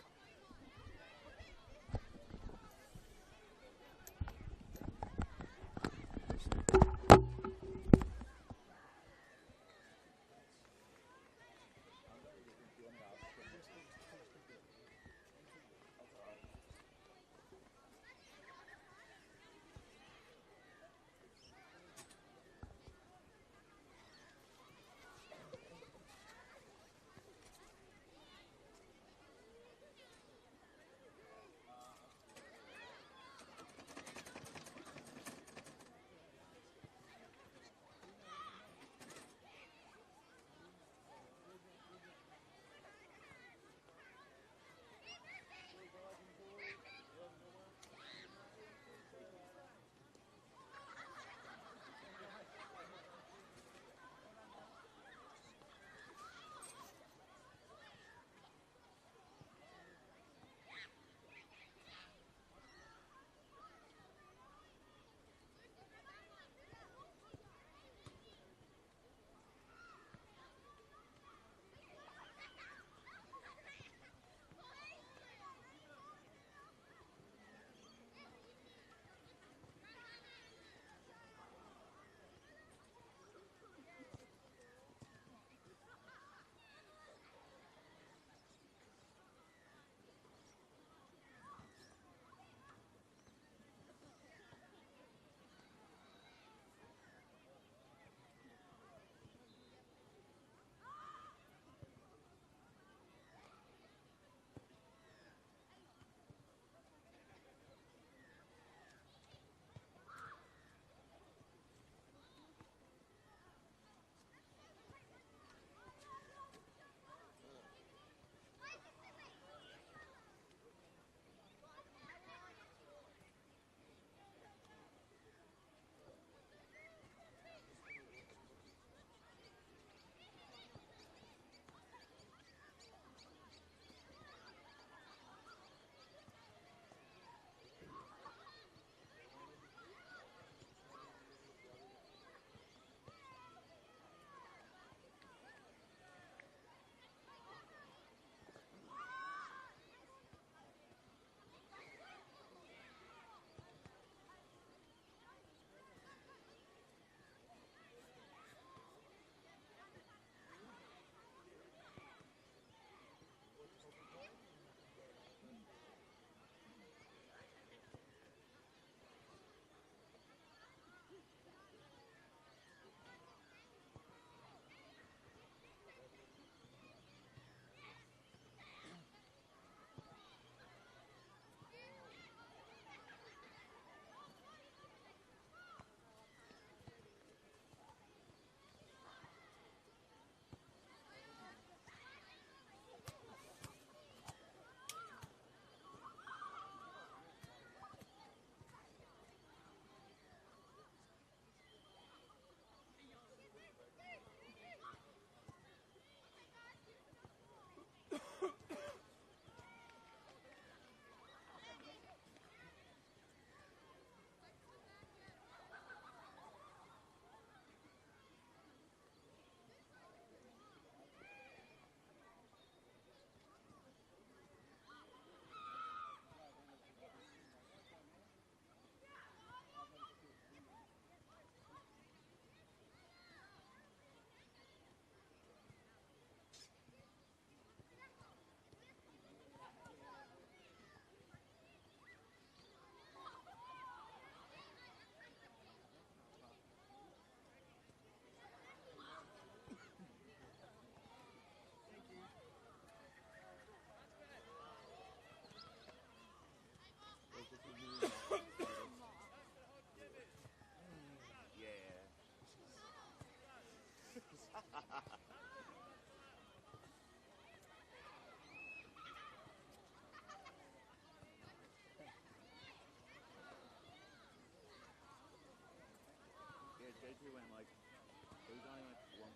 J2 went like, it was only like 1.5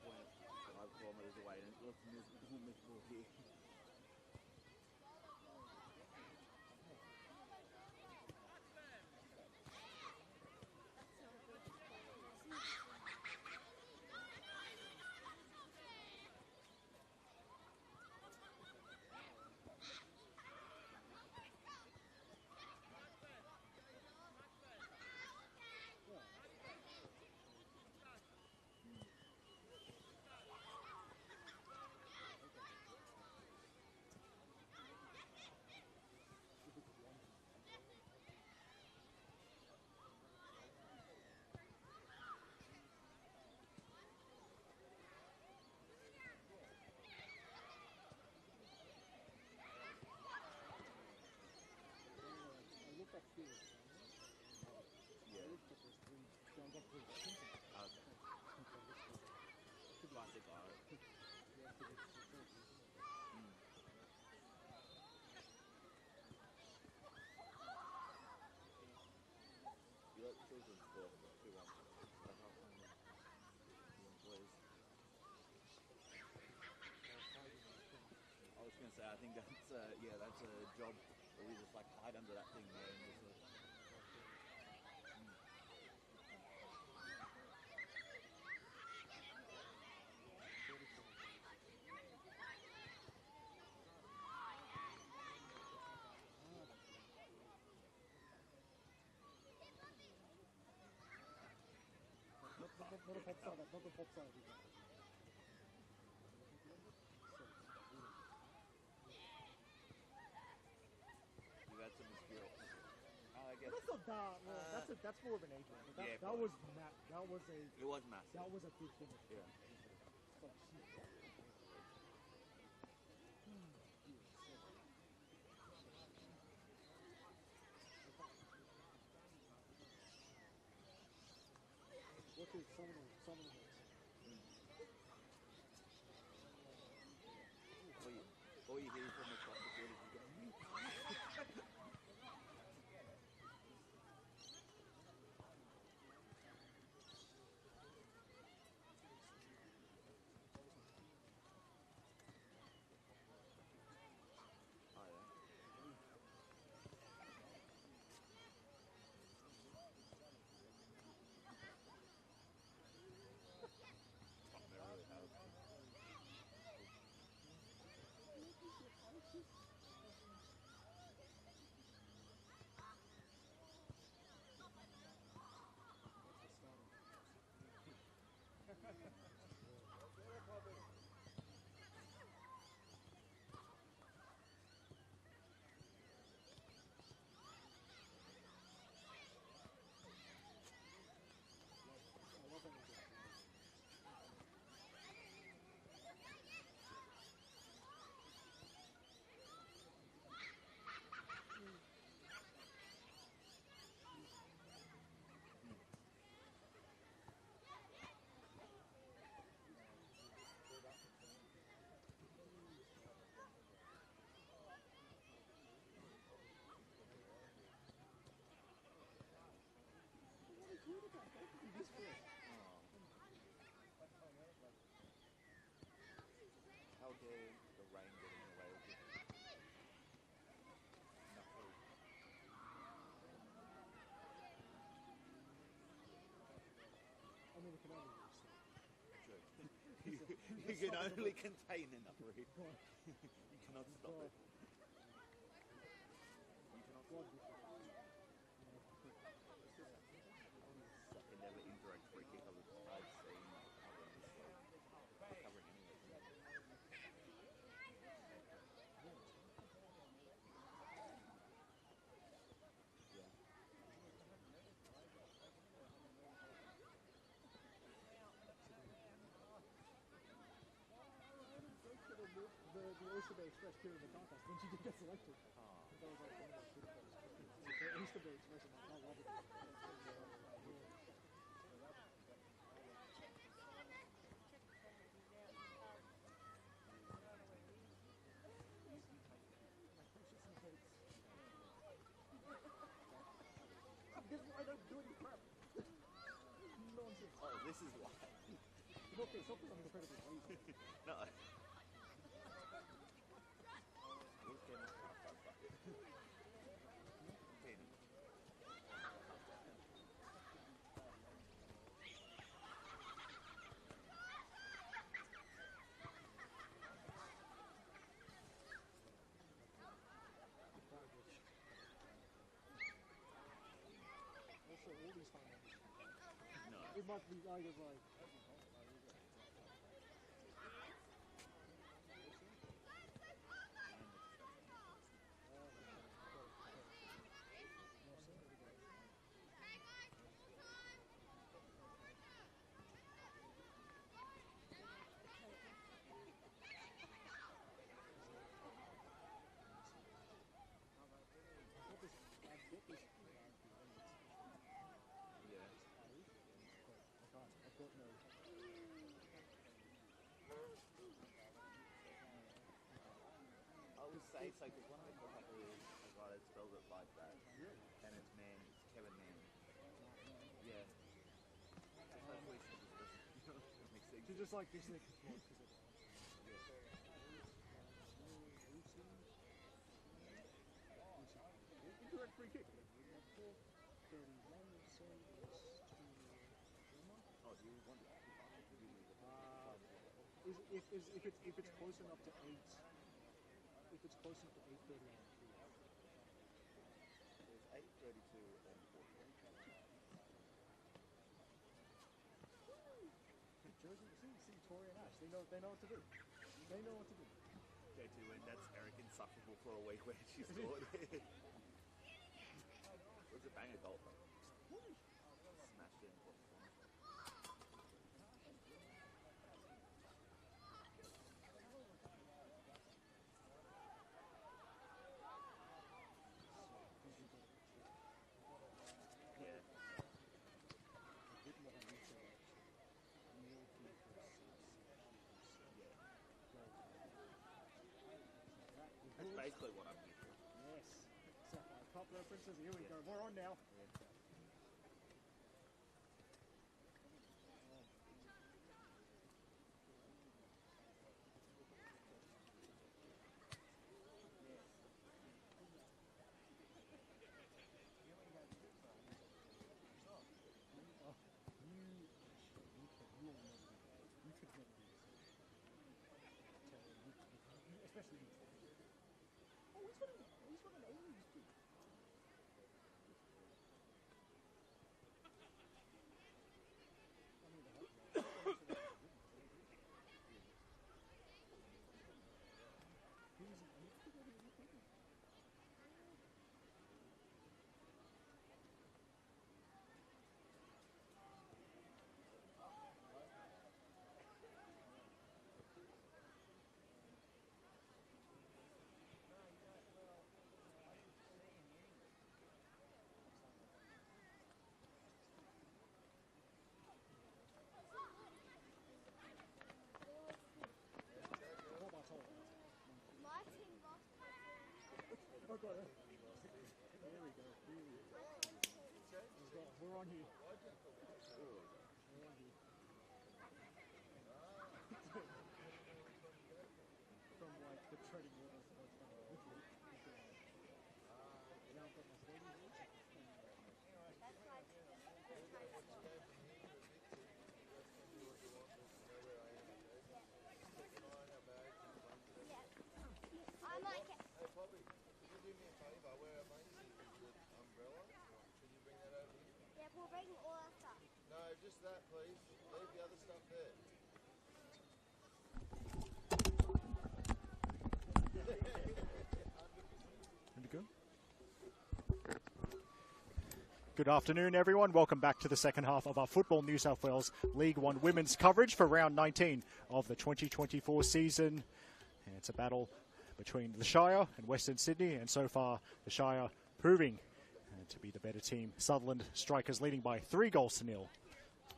kilometers away and it looked miserable here. Classic art. You like children's book too much. I was going to say, I think that's that's a job where we just like hide under that thing there and just 너를 법사다. 너도 법사야 지금. you had some skill. I guess. That's not that. Well, that's more of an age one. But Yeah, that was a it was massive. that was a big thing. Yeah. It's like, shit. What is some of them? All you hear from across the field is you go, oh yeah. Fuck, they really have. How dare the rain get in the way of it? Knuckle. I mean, it can only be True. You can only contain enough read. You cannot stop it. You cannot stop it. I can never interact free kick. I've seen covering anyway. the Oyster Bay Express period of the contest when she did get selected. That was like one of those beautiful the Oyster Bay Express, and I love it. This is why I don't do any crap. Nonsense. Oh, this is why. Not because I'm incredibly lazy. No. Also, all these finals. No. It must be either like. I would say so because one of the contacts is a guy that spells it like that, and it's man, it's Kevin Man. Yeah. Hopefully To just like this thing. Indirect free kick. 4:31 save is to Roma. Oh, do you want to? If it's close enough to 8, if it's close enough to 8:31. There's 8:32 and 4:30. Jersey, see Tori and Ash. They know what to do. They know what to do. Go to when that's Eric insufferable for a week when she scored. Was a banger goal. Smashed in. That's basically what I'm here for. Yes. Top references. Here we go. We're on now. Especially you. Oh, he's got an 80s too. Oh, God. There we go. We're on here. We're on here. From like the treading water. Now I've got my stadium. I might get. Hey, Poppy, could you do me a favour? Where are Macy's with umbrella? Can you bring that over here? Yeah, we'll bring all our stuff. No, just that, please. Leave the other stuff there. Ready to go? Good afternoon, everyone. Welcome back to the second half of our Football New South Wales League One women's coverage for round 19 of the 2024 season. And it's a battle between the Shire and Western Sydney, and so far the Shire proving to be the better team. Sutherland Strikers leading by 3-0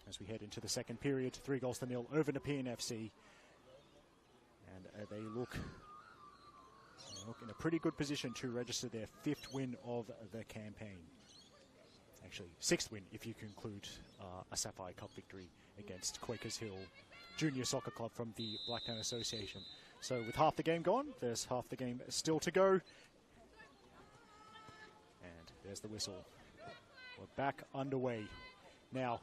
as we head into the second period. 3-0 over Nepean FC, and they look in a pretty good position to register their 5th win of the campaign. Actually, 6th win if you conclude a Sapphire Cup victory against Quakers Hill Junior Soccer Club from the Blacktown Association. So with half the game gone, there's half the game still to go. And there's the whistle. We're back underway. Now,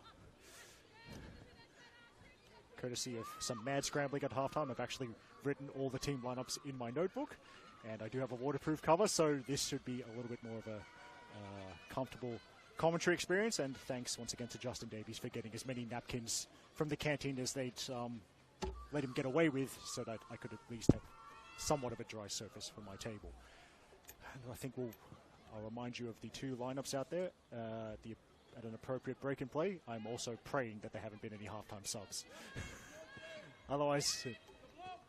courtesy of some mad scrambling at halftime, I've actually written all the team lineups in my notebook, and I do have a waterproof cover, so this should be a little bit more of a comfortable commentary experience. And thanks once again to Justin Davies for getting as many napkins from the canteen as they'd let him get away with, so that I could at least have somewhat of a dry surface for my table. And I think I'll remind you of the two lineups out there. At an appropriate break and play, I'm also praying that there haven't been any halftime subs. Otherwise,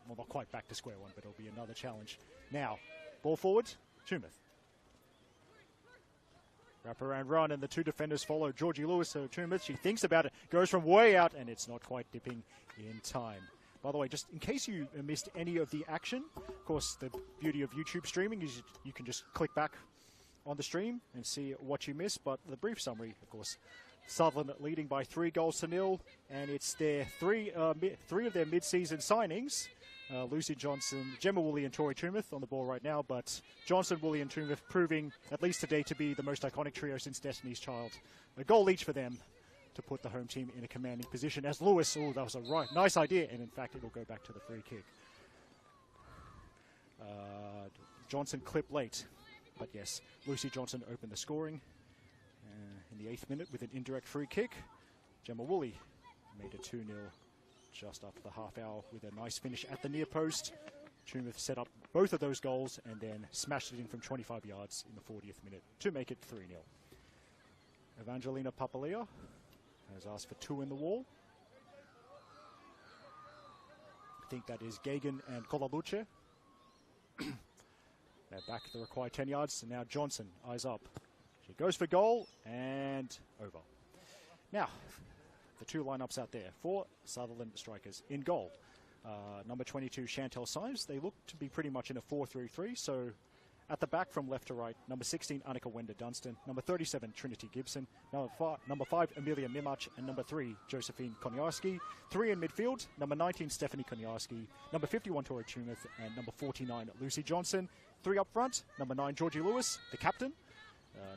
well, not quite back to square one, but it'll be another challenge. Now, ball forward, Tumeth. Wraparound run, and the two defenders follow. Georgie Lewis, so Tumeth, she thinks about it, goes from way out, and it's not quite dipping in time. By the way, just in case you missed any of the action, of course, the beauty of YouTube streaming is you can just click back on the stream and see what you missed. But the brief summary, of course, Sutherland leading by 3-0, and it's their three of their mid-season signings. Lucy Johnson, Gemma Woolley and Tori Tumeth on the ball right now, but Johnson, Woolley and Tumeth proving, at least today, to be the most iconic trio since Destiny's Child. A goal each for them to put the home team in a commanding position. As Lewis, that was a nice idea, and in fact it'll go back to the free kick. Johnson clipped late. But yes, Lucy Johnson opened the scoring in the 8th minute with an indirect free kick. Gemma Woolley made it 2-0 just after the half hour with a nice finish at the near post. Tumeth set up both of those goals and then smashed it in from 25 yards in the 40th minute to make it 3-0. Evangelina Papalia has asked for 2 in the wall. I think that is Gagan and Colaluce. They're back the required 10 yards, and now Johnson, eyes up. She goes for goal, and over. Now, the two lineups out there for Sutherland strikers. In goal, number 22, Chantel Symes. They look to be pretty much in a 4-3-3, so at the back from left to right, number 16, Annika Wender-Dunstan. Number 37, Trinity Gibson. Number 5, Amelia Mimach. And number 3, Josephine Koniarski. 3 in midfield, number 19, Stephanie Koniarski. Number 51, Tori Tumeth. And number 49, Lucy Johnson. 3 up front, number 9, Georgie Lewis, the captain.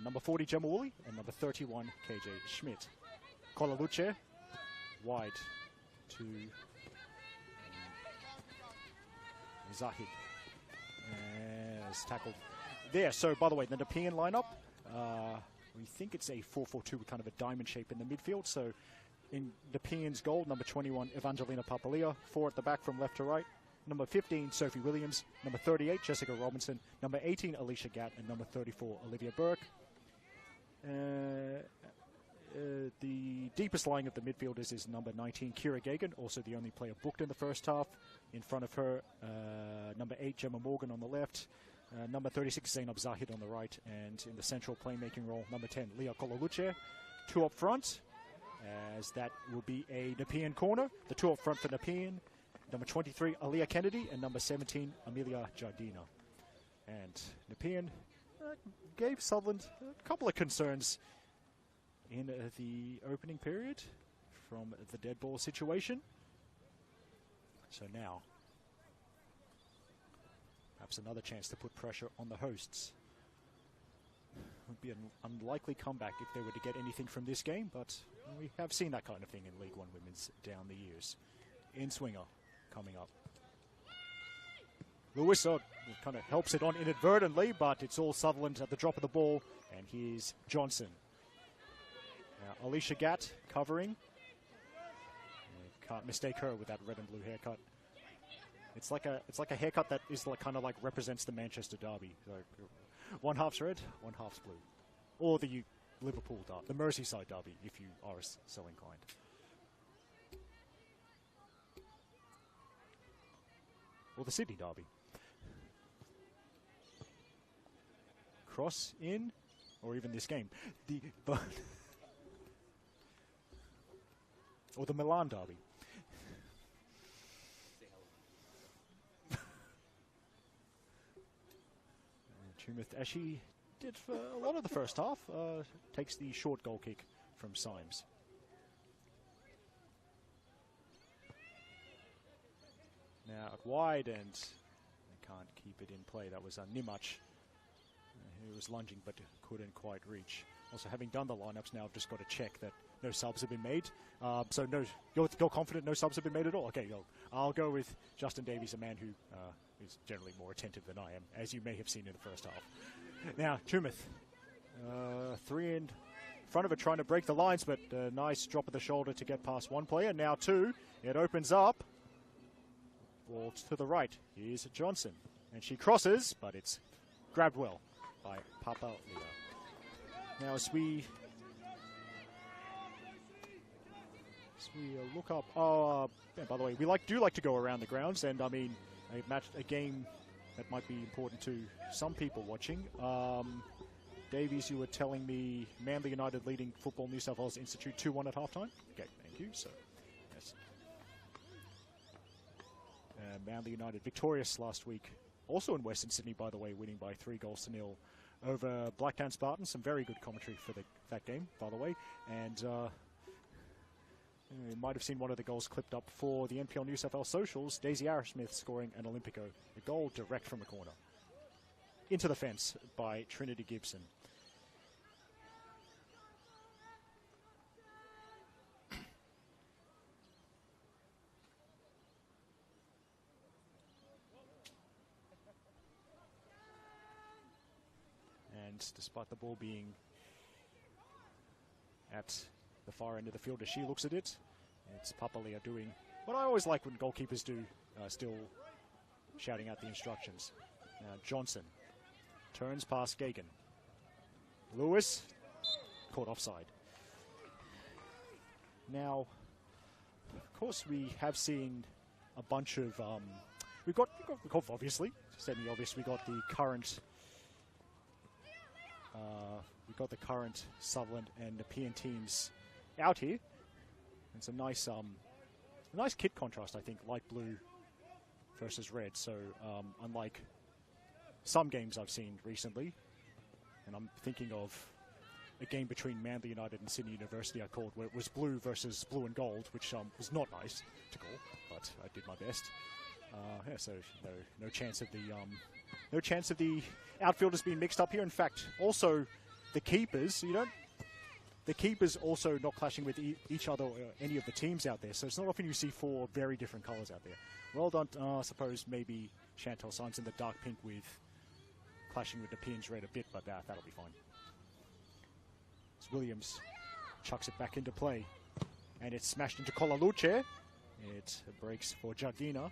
Number 40, Gemma Woolley. And number 31, KJ Schmidt. Colaluce, wide to Zahid. As tackled there. So, by the way, the Nepean lineup, we think it's a 4-4-2 with kind of a diamond shape in the midfield. So, in Nepean's goal, number 21, Evangelina Papalia. 4 at the back from left to right. Number 15, Sophie Williams. Number 38, Jessica Robinson. Number 18, Alicia Gatt. And number 34, Olivia Burke. The deepest lying of the midfielders is number 19, Kira Gagan, also the only player booked in the first half. In front of her, number 8, Gemma Morgan on the left. Number 36, Zainab Zahid on the right. And in the central playmaking role, number 10, Leah Colaluce. 2 up front, as that will be a Nepean corner. The 2 up front for Nepean. Number 23, Aaliyah Kennedy. And number 17, Amelia Jardina. And Nepean gave Sutherland a couple of concerns in the opening period from the dead ball situation. So now, perhaps another chance to put pressure on the hosts. It would be an unlikely comeback if they were to get anything from this game, but we have seen that kind of thing in League One Women's down the years. In swinger coming up. Lewis kind of helps it on inadvertently, but it's all Sutherland at the drop of the ball, and here's Johnson. Now, Alicia Gatt covering. You can't mistake her with that red and blue haircut. It's like a haircut that is kind of like represents the Manchester Derby. Like, one half's red, one half's blue, or the Liverpool Derby, the Merseyside Derby, if you are so inclined. Or the Sydney Derby. Cross in, or even this game, or the Milan Derby. Tumeth, as she did for a lot of the first half. Takes the short goal kick from Symes. Now at wide, and they can't keep it in play. That was Nimach, who was lunging but couldn't quite reach. Also, having done the lineups now, I've just got to check that no subs have been made. So no, you're confident no subs have been made at all? Okay, I'll go with Justin Davies, a man who is generally more attentive than I am, as you may have seen in the first half. Now, Tumith, 3 in front of it, trying to break the lines, but a nice drop of the shoulder to get past one player. Now 2, it opens up. Ball to the right. Here's Johnson, and she crosses, but it's grabbed well by Papa Leo. Now as we look up, and by the way, we do like to go around the grounds, and I mean a game that might be important to some people watching. Davies, you were telling me Manly United leading Football New South Wales Institute 2-1 at halftime. Okay, thank you. So yes. Manly United victorious last week, also in Western Sydney, by the way, winning by 3-0 over Blacktown Spartans. Some very good commentary for that game, by the way. And you might have seen one of the goals clipped up for the NPL New South Wales socials. Daisy Arrowsmith scoring an Olympico, a goal direct from the corner. Into the fence by Trinity Gibson. And despite the ball being at the far end of the field as she looks at it, it's Papalia doing what I always like when goalkeepers do, still shouting out the instructions. Now Johnson turns past Gagan. Lewis caught offside. Now, of course, we have seen a bunch of we've got obviously semi-obvious. We got the current. We've got the current Sutherland and Nepean teams out here. It's a nice kit contrast, I think, light blue versus red. So unlike some games I've seen recently, and I'm thinking of a game between Manly United and Sydney University I called, where it was blue versus blue and gold, which was not nice to call, but I did my best. Yeah, so no chance of the outfielders being mixed up here. In fact, also the keepers, the keepers also not clashing with each other or any of the teams out there. So it's not often you see 4 very different colours out there. Well done, I suppose maybe Chantal Symes in the dark pink with clashing with Nepean's red a bit, but that'll be fine. As Williams chucks it back into play, and it's smashed into Colaluce. It breaks for Jardina.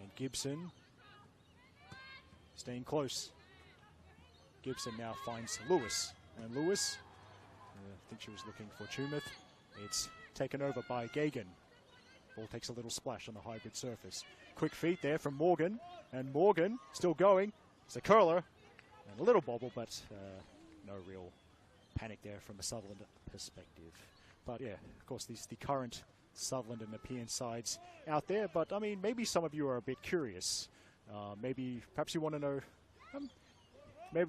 And Gibson staying close. Gibson now finds Lewis. And Lewis, I think she was looking for Tumith. It's taken over by Gagan. Ball takes a little splash on the hybrid surface. Quick feet there from Morgan. And Morgan still going. It's a curler. And a little bobble, but no real panic there from a Sutherland perspective. But yeah, of course, the current Sutherland and Nepean sides out there, but I mean, maybe some of you are a bit curious. Perhaps you want to know,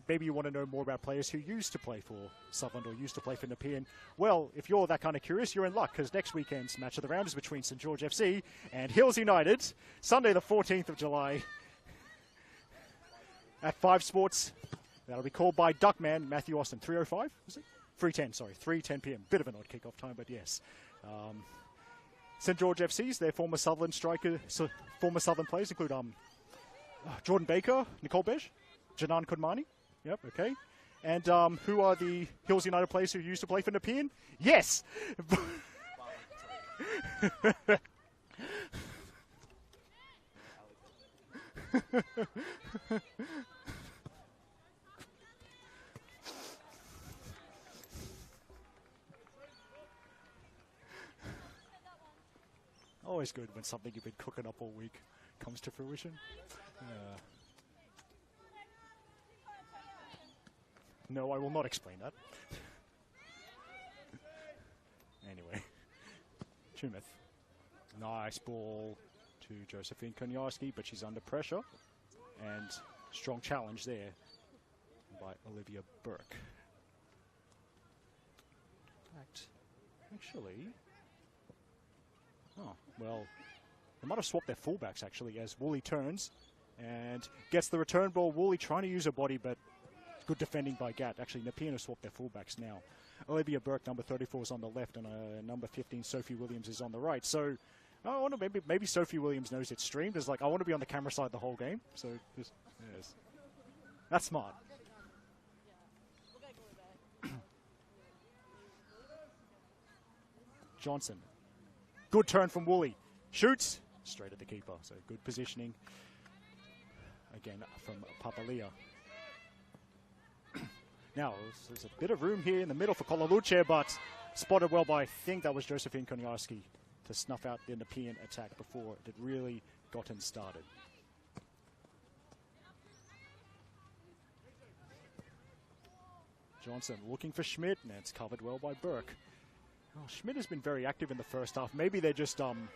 maybe you want to know more about players who used to play for Sutherland or used to play for Nepean. Well, if you're that kind of curious, you're in luck, because next weekend's match of the round is between St George FC and Hills United, Sunday the 14th of July at 5 Sports. That'll be called by Duckman Matthew Austin. 3:05, is it? 3:10, sorry, 3:10 p.m. Bit of an odd kickoff time, but yes. St George FC's, their former Sutherland former Sutherland players include Jordan Baker, Nicole Beige, Janan Kudmani. Yep, okay. And who are the Hills United players who used to play for Nepean? Yes! Always good when something you've been cooking up all week comes to fruition. No, I will not explain that. Anyway, Tumith. Nice ball to Josephine Koniarski, but she's under pressure. And strong challenge there by Olivia Burke. In fact, actually, oh, well, they might have swapped their fullbacks actually as Woolley turns and gets the return ball. Woolley trying to use her body, but good defending by Gat. Actually, Nepean have swapped their fullbacks now. Olivia Burke, number 34, is on the left, and number 15, Sophie Williams, is on the right. So, I wonder, maybe Sophie Williams knows it's streamed. It's like, I want to be on the camera side the whole game. So, just, yes. That's smart. Johnson. Good turn from Woolley. Shoots. Straight at the keeper. So, good positioning. Again, from Papalia. Now, there's a bit of room here in the middle for Kolaluce, but spotted well by, I think that was Josephine Koniarski, to snuff out the Nepean attack before it had really gotten started. Johnson looking for Schmidt, and it's covered well by Burke. Oh, Schmidt has been very active in the first half. Maybe they're just kind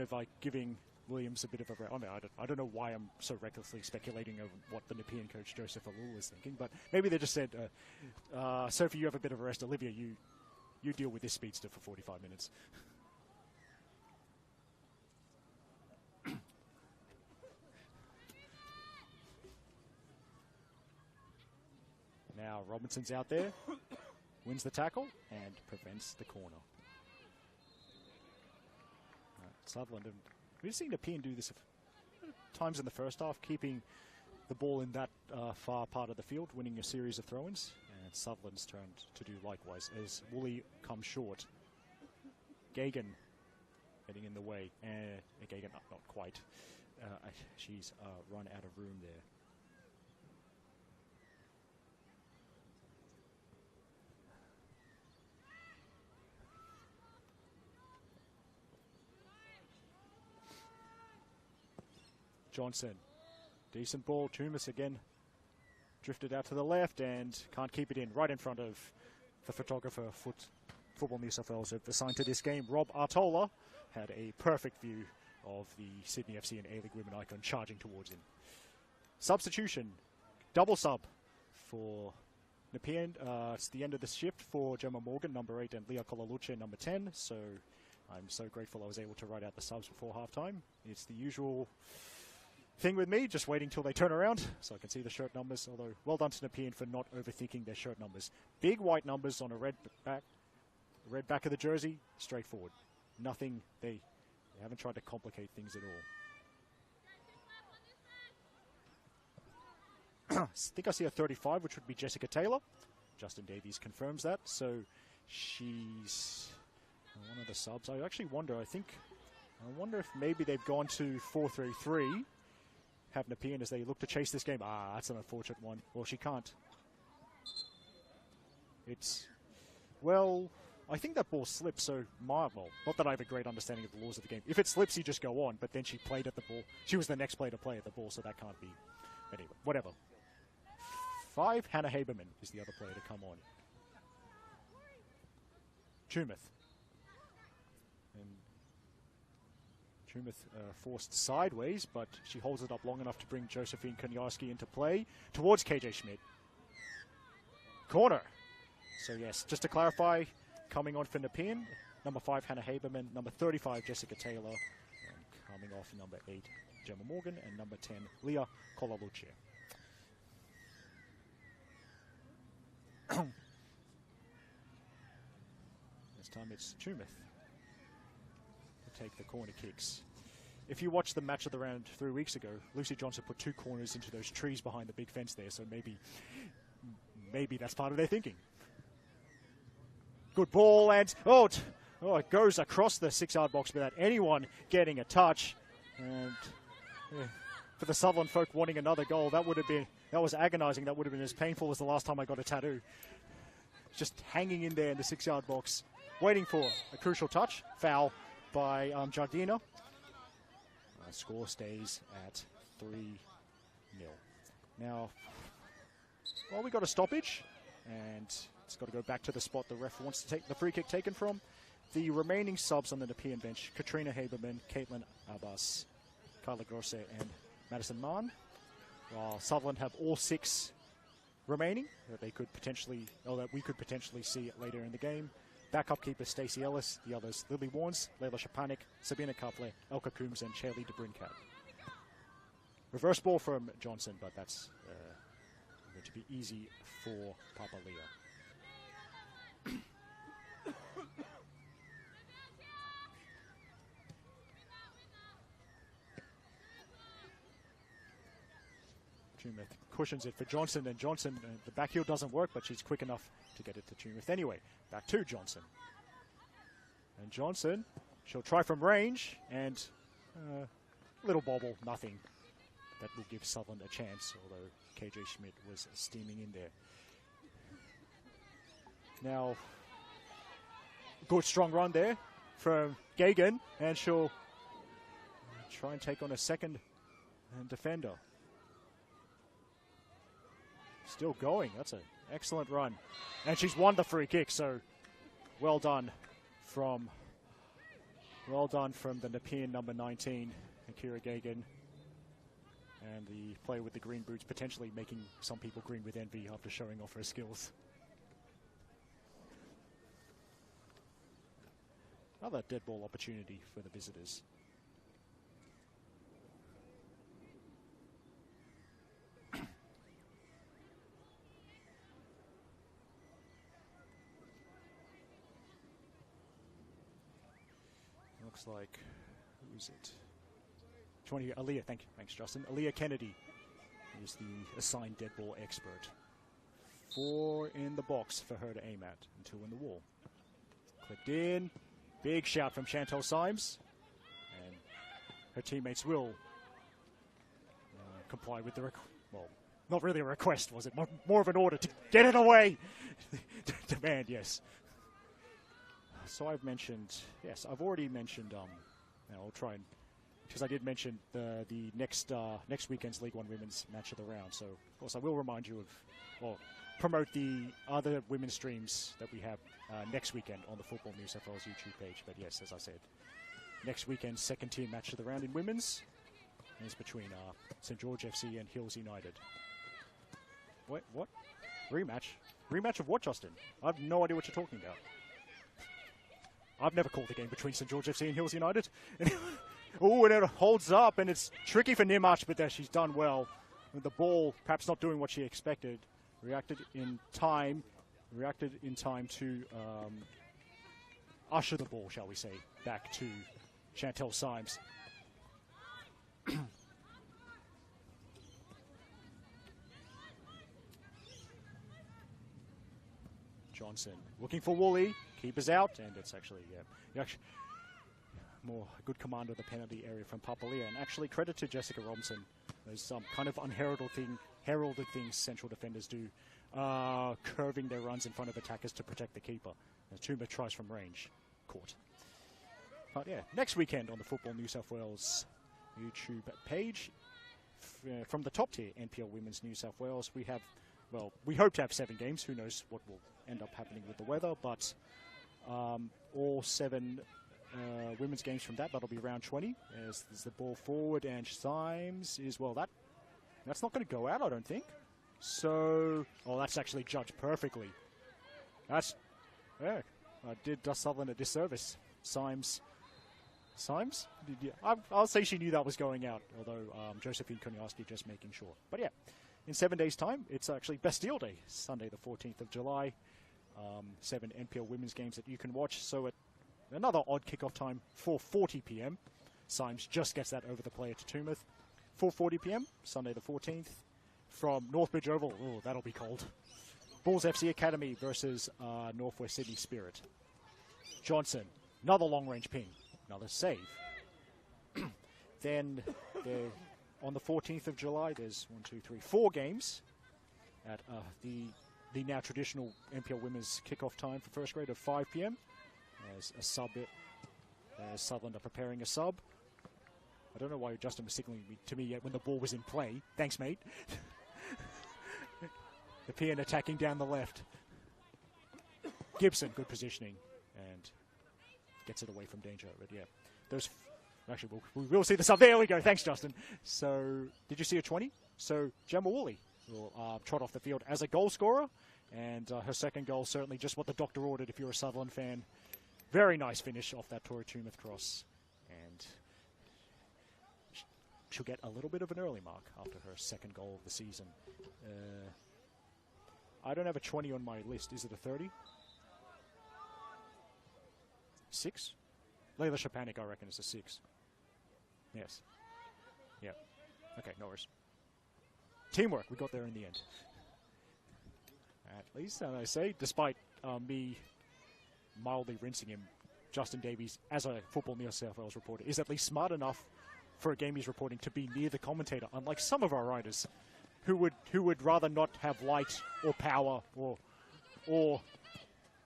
of like giving Williams a bit of a... I mean, I don't know why I'm so recklessly speculating of what the Nepean coach Joseph Alul is thinking, but maybe they just said, Sophie, you have a bit of a rest. Olivia, you deal with this speedster for 45 minutes. Now Robinson's out there, wins the tackle, and prevents the corner. Sutherland, and we've seen Nepean do this times in the first half, keeping the ball in that far part of the field, winning a series of throw-ins, and Sutherland's turn to do likewise as Woolley comes short. Gagan getting in the way, and Gagan not quite. She's run out of room there. Johnson, decent ball. Tumas again drifted out to the left and can't keep it in. Right in front of the photographer, Football New South Wales assigned to this game. Rob Artola had a perfect view of the Sydney FC and A-League women icon charging towards him. Substitution, double sub for Nepean. It's the end of the shift for Gemma Morgan, number 8, and Leah Kolaluce, number 10. So I'm so grateful I was able to write out the subs before halftime. It's the usual thing with me, just waiting till they turn around so I can see the shirt numbers, although well done to Nepean for not overthinking their shirt numbers. Big white numbers on a red back of the jersey, straightforward. Nothing, they haven't tried to complicate things at all. I think I see a 35, which would be Jessica Taylor. Justin Davies confirms that, so she's one of the subs. I actually wonder, I wonder if maybe they've gone to 4-3-3, have Nepean as they look to chase this game. That's an unfortunate one. Well, she can't. Well, I think that ball slipped, so well, not that I have a great understanding of the laws of the game. If it slips, you just go on, but then she played at the ball. She was the next player to play at the ball, so that can't be. Anyway, whatever. 5, Hannah Haberman is the other player to come on. Tumeth. Tumeth forced sideways, but she holds it up long enough to bring Josephine Koniarski into play towards KJ Schmidt. Corner. So yes, just to clarify, coming on for Nepean, number 5, Hannah Haberman, number 35, Jessica Taylor, and coming off number 8, Gemma Morgan, and number 10, Leah Kolaluce. This time it's Tumeth to take the corner kicks. If you watched the match of the round 3 weeks ago, Lucy Johnson put 2 corners into those trees behind the big fence there, so maybe that's part of their thinking. Good ball, and it goes across the 6-yard box without anyone getting a touch. And for the Sutherland folk wanting another goal, that was agonizing. That would have been as painful as the last time I got a tattoo. Just hanging in there in the 6-yard box, waiting for a crucial touch. Foul by Jardina. Score stays at 3-0. Now, we got a stoppage, and it's got to go back to the spot the ref wants to take the free kick taken from. The remaining subs on the Nepean bench, Katrina Haberman, Caitlin Abbas, Carla Grosse, and Madison Mann. while Sutherland have all 6 remaining that they could potentially, or that we could potentially see later in the game. Backup keeper Stacey Ellis, the others Lily Warnes, Leila Shapanik, Sabina Kafle, Elka Coombs, and Shaylee DeBrincat. Reverse ball from Johnson, but that's going to be easy for Papa Leo. Tumeth cushions it for Johnson, and Johnson, the back heel doesn't work, but she's quick enough to get it to Tumeth anyway. Back to Johnson. And Johnson, she'll try from range, and little bobble, nothing. That will give Sutherland a chance, although KJ Schmidt was steaming in there. Now, good strong run there from Gagan, and she'll try and take on a second defender. Still going. That's an excellent run. And she's won the free kick, so well done from the Nepean number 19, Akira Gagan. And the player with the green boots potentially making some people green with envy after showing off her skills. Another dead ball opportunity for the visitors. Looks like, who's it? 20, Aaliyah, thanks Justin. Aaliyah Kennedy is the assigned dead ball expert. 4 in the box for her to aim at, and 2 in the wall. Clipped in, big shout from Chantel Symes, and her teammates will comply with the well, not really a request, was it? More of an order to get it away. Demand, yes. So I've mentioned, yes, I've already mentioned, I'll try and, because I did mention the next weekend's League One Women's Match of the Round. So, of course, I will remind you of, well, promote the other women's streams that we have next weekend on the Football New South Wales YouTube page. But yes, as I said, next weekend's second-tier Match of the Round in women's is between St. George FC and Hills United. What? Rematch? Rematch of what, Justin? I have no idea what you're talking about. I've never called the game between St. George FC and Hills United. Oh, and it holds up, and it's tricky for Nimarch, but there she's done well. With the ball perhaps not doing what she expected. Reacted in time to usher the ball, shall we say, back to Chantel Symes. Johnson looking for Woolley. Keepers out, and it's actually, more good command of the penalty area from Papalia. And actually, credit to Jessica Robinson. There's some kind of heralded things central defenders do, curving their runs in front of attackers to protect the keeper. As Tumba tries from range, caught. But yeah, next weekend on the Football New South Wales YouTube page, from the top tier NPL Women's New South Wales, we have, well, we hope to have 7 games. Who knows what will end up happening with the weather, but all 7 women's games from that'll be round 20. As there's the ball forward, and Symes is, well, that's not going to go out, I don't think. So, that's actually judged perfectly. That's, I did Sutherland a disservice. Symes? I'll say she knew that was going out, although Josephine Koniarski just making sure. But yeah, in 7 days' time, it's actually Bastille Day, Sunday the 14th of July. 7 NPL women's games that you can watch. So at another odd kickoff time, 4:40 p.m. Symes just gets that over the player to Tumeth. 4:40 p.m. Sunday the 14th from Northbridge Oval. Oh, that'll be cold. Bulls FC Academy versus Northwest Sydney Spirit. Johnson, another long-range ping, another save. Then on the 14th of July, there's 4 games at the now traditional NPL women's kickoff time for first grade of 5 p.m. As a sub, Sutherland are preparing a sub. I don't know why Justin was signaling to me yet when the ball was in play. Thanks, mate. Nepean attacking down the left. Gibson, good positioning, and gets it away from danger. But yeah, actually, we will see the sub. There we go. Thanks, Justin. So, did you see a 20? So Gemma Woolley will trot off the field as a goal scorer. And her second goal, certainly just what the doctor ordered if you're a Sutherland fan. Very nice finish off that Tori Tumeth cross. And she'll get a little bit of an early mark after her second goal of the season. I don't have a 20 on my list. Is it a 30? 6? Layla Shapanik, I reckon, is a 6. Yes. Yeah. Okay, no worries. Teamwork. We got there in the end. At least, and I say, despite me mildly rinsing him, Justin Davies, as a Football New South Wales reporter, is at least smart enough for a game he's reporting to be near the commentator, unlike some of our writers who would rather not have light or power or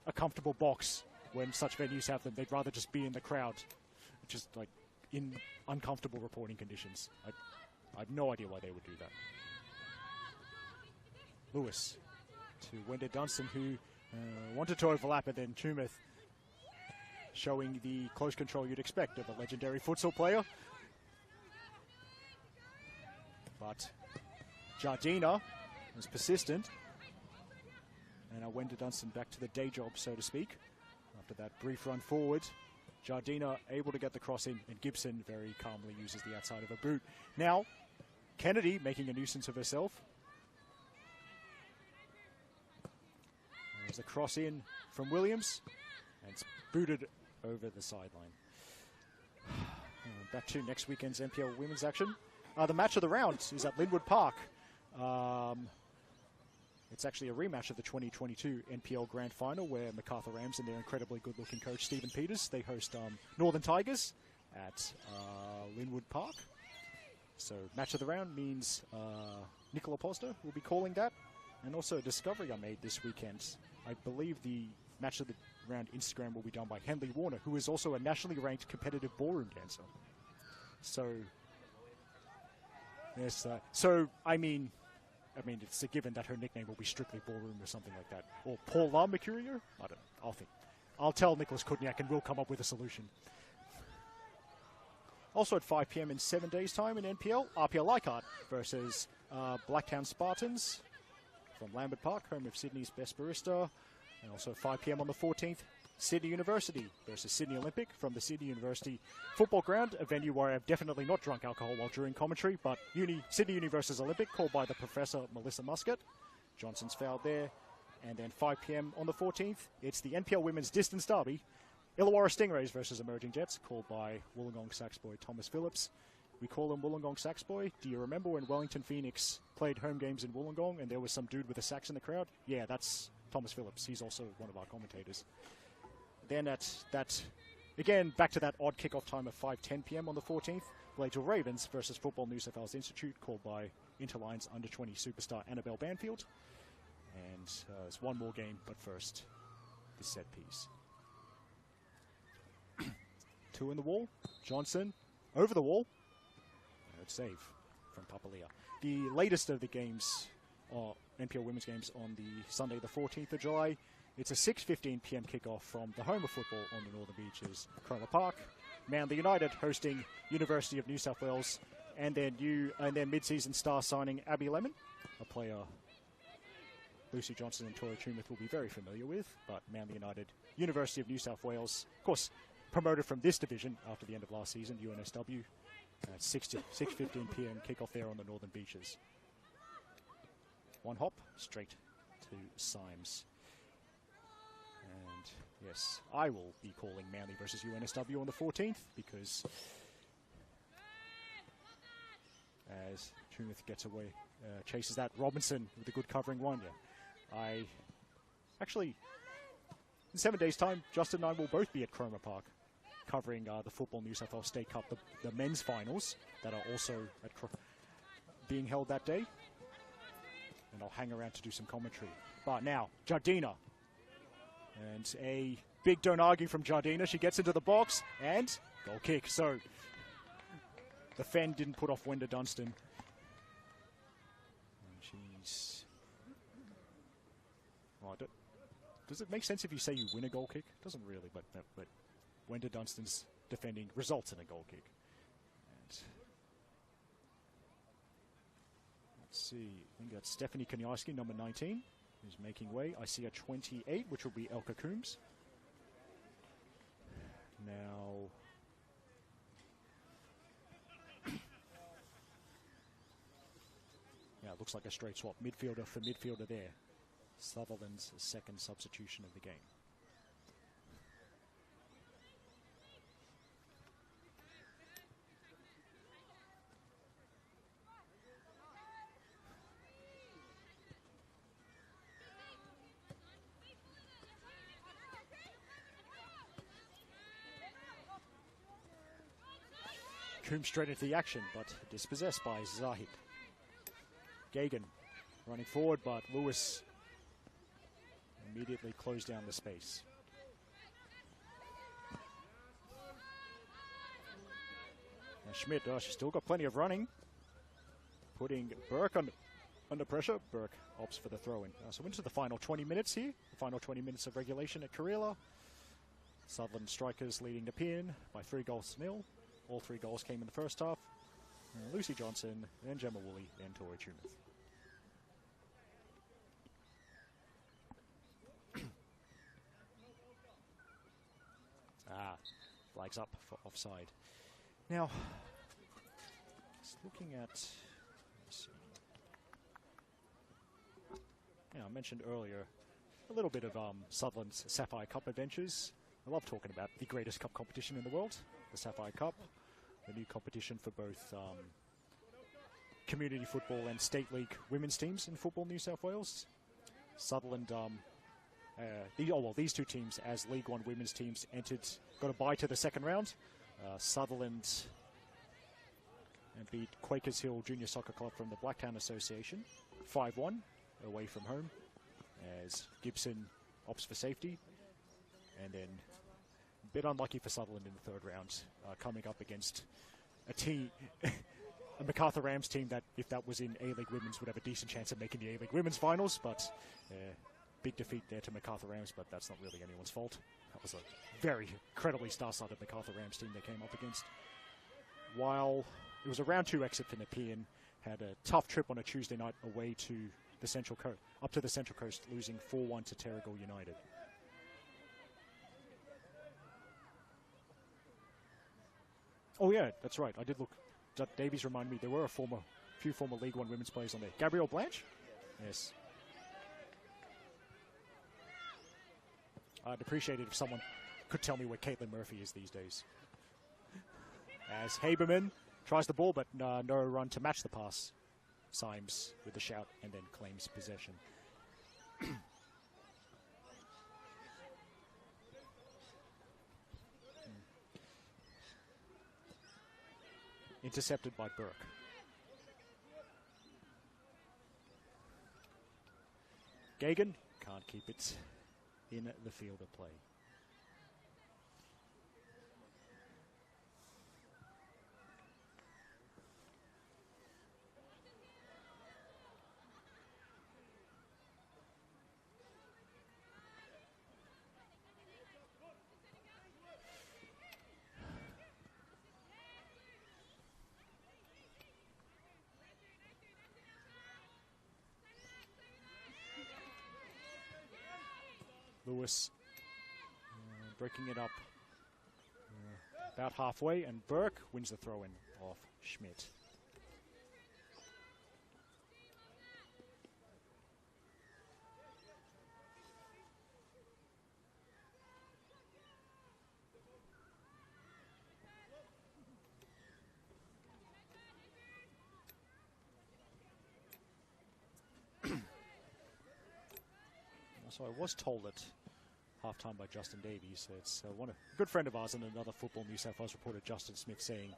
a comfortable box when such venues have them. They'd rather just be in the crowd, just like in uncomfortable reporting conditions. I have no idea why they would do that. Lewis to Wenda Dunstan, who wanted to overlap, and then Tumeth showing the close control you'd expect of a legendary futsal player. But Jardina was persistent. And Wenda Dunstan back to the day job, so to speak. After that brief run forward, Jardina able to get the cross in, and Gibson very calmly uses the outside of a boot. Now, Kennedy making a nuisance of herself. There's a cross in from Williams, and it's booted over the sideline. Back to next weekend's NPL women's action. The match of the round is at Linwood Park. It's actually a rematch of the 2022 NPL Grand Final, where MacArthur Rams and their incredibly good-looking coach Stephen Peters, they host Northern Tigers at Linwood Park. So match of the round means Nicola Posner will be calling that. And also a discovery I made this weekend. I believe the match of the round Instagram will be done by Henley Warner, who is also a nationally ranked competitive ballroom dancer. So, yes. I mean, it's a given that her nickname will be strictly ballroom or something like that, or Paula Mercurio. I don't know. I'll tell Nicholas Kutniak, and we'll come up with a solution. Also at 5 p.m. in 7 days' time in NPL, RPL Leichhardt versus Blacktown Spartans from Lambert Park, home of Sydney's best barista. And also 5 p.m. on the 14th, Sydney University versus Sydney Olympic from the Sydney University Football Ground, a venue where I've definitely not drunk alcohol while during commentary, but Sydney Uni versus Olympic, called by the Professor Melissa Muscat. Johnson's fouled there. And then 5 p.m. on the 14th, it's the NPL Women's Distance Derby, Illawarra Stingrays versus Emerging Jets, called by Wollongong Sax boy Thomas Phillips. We call him Wollongong Sax boy. Do you remember when Wellington Phoenix played home games in Wollongong and there was some dude with a sax in the crowd? Yeah, that's Thomas Phillips. He's also one of our commentators. Then at that, again, back to that odd kickoff time of 5:10 p.m. on the 14th, Blageville Ravens versus Football New South Wales Institute, called by Interline's under-20 superstar Annabelle Banfield. And there's one more game, but first, the set piece. 2 in the wall. Johnson over the wall. Good save from Papalia. The latest of the games, NPL women's games, on the Sunday the 14th of July. It's a 6:15 p.m. kickoff from the home of football on the Northern Beaches, Cromer Park. Manly United hosting University of New South Wales, and then mid-season star signing Abby Lemon, a player Lucy Johnson and Tori Tumeth will be very familiar with. But Manly United, University of New South Wales, of course, promoted from this division after the end of last season, UNSW. 6:15 p.m. kickoff there on the Northern Beaches. One hop straight to Symes. And yes, I will be calling Manly versus UNSW on the 14th, because as Tumeth gets away, chases that Robinson with a good covering one. Yeah, in 7 days' time, Justin and I will both be at Cromer Park, covering the Football New South Wales State Cup, the men's finals that are also being held that day. And I'll hang around to do some commentary. But now, Jardina. And a big don't argue from Jardina. She gets into the box and goal kick. So the Fen didn't put off Wenda Dunstan. And she's... Oh, does it make sense if you say you win a goal kick? Doesn't really, but Wenda Dunstan's defending results in a goal kick. And see. I think that's Stephanie Kaniarski, number 19, who's making way. I see a 28, which will be Elka Coombs. Now, yeah, it looks like a straight swap. Midfielder for midfielder there. Sutherland's second substitution of the game. Coombs straight into the action, but dispossessed by Zahid. Gagan running forward, but Lewis immediately closed down the space. Now Schmidt, she's still got plenty of running. Putting Burke under pressure. Burke opts for the throw-in. So into the final 20 minutes here. The final 20 minutes of regulation at Karela. Sutherland strikers leading Nepean by 3-0. All 3 goals came in the first half. Lucy Johnson, then Gemma Woolley, then Tori Tumeth. Flags up for offside. Now, just looking at, let's see. Yeah, I mentioned earlier a little bit of Sutherland's Sapphire Cup adventures. I love talking about the greatest cup competition in the world, the Sapphire Cup, the new competition for both community football and state league women's teams in Football New South Wales. Sutherland, these two teams as League One women's teams got a bye to the second round. Sutherland beat Quakers Hill Junior Soccer Club from the Blacktown Association 5-1 away from home as Gibson opts for safety. And then a bit unlucky for Sutherland in the third round, coming up against a team, a MacArthur Rams team that, if that was in A-League Women's, would have a decent chance of making the A-League Women's finals, but big defeat there to MacArthur Rams, but that's not really anyone's fault. That was a very incredibly star-studded MacArthur Rams team they came up against. While it was a round 2 exit for Nepean, had a tough trip on a Tuesday night away to the Central Coast, up to the Central Coast, losing 4-1 to Terrigal United. Oh yeah, that's right. I did look. Davies reminded me there were a few former League One women's players on there. Gabrielle Blanche? Yes. I'd appreciate it if someone could tell me where Caitlin Murphy is these days. As Haberman tries the ball, but no run to match the pass. Symes with the shout and then claims possession. Intercepted by Burke. Gagan can't keep it in the field of play. Lewis breaking it up about halfway, and Burke wins the throw-in off Schmidt. So I was told at halftime by Justin Davies. It's a good friend of ours and another Football New South Wales reporter, Justin Smith, saying,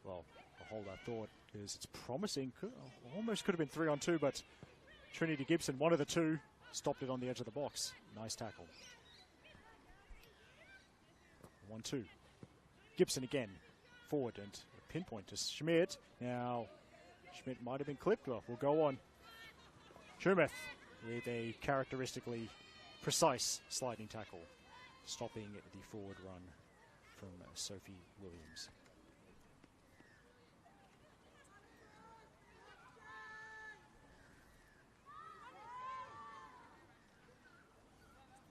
well, I'll hold that thought because it's promising. Almost could have been 3-on-2, but Trinity Gibson, one of the two, stopped it on the edge of the box. Nice tackle. 1-2. Gibson again, forward and a pinpoint to Schmidt. Now, Schmidt might have been clipped. Well, we'll go on. Tumeth with a characteristically precise sliding tackle, stopping the forward run from Sophie Williams.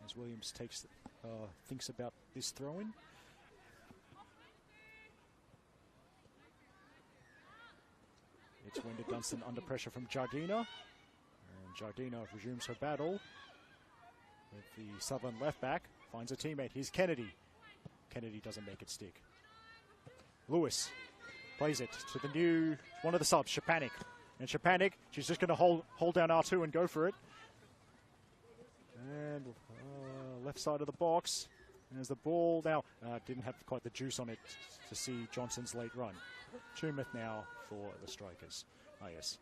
as Williams thinks about this throw-in. It's Wenda Dunstan under pressure from Jardina. And Jardina resumes her battle with the Sutherland left back. Finds a teammate. Here's Kennedy. Kennedy doesn't make it stick. Lewis plays it to the new, one of the subs, Shepanik. And Shepanik, she's just going to hold down R2 and go for it. And left side of the box. And there's the ball now. Didn't have quite the juice on it to see Johnson's late run. Tumeth now for the strikers. Ah, yes.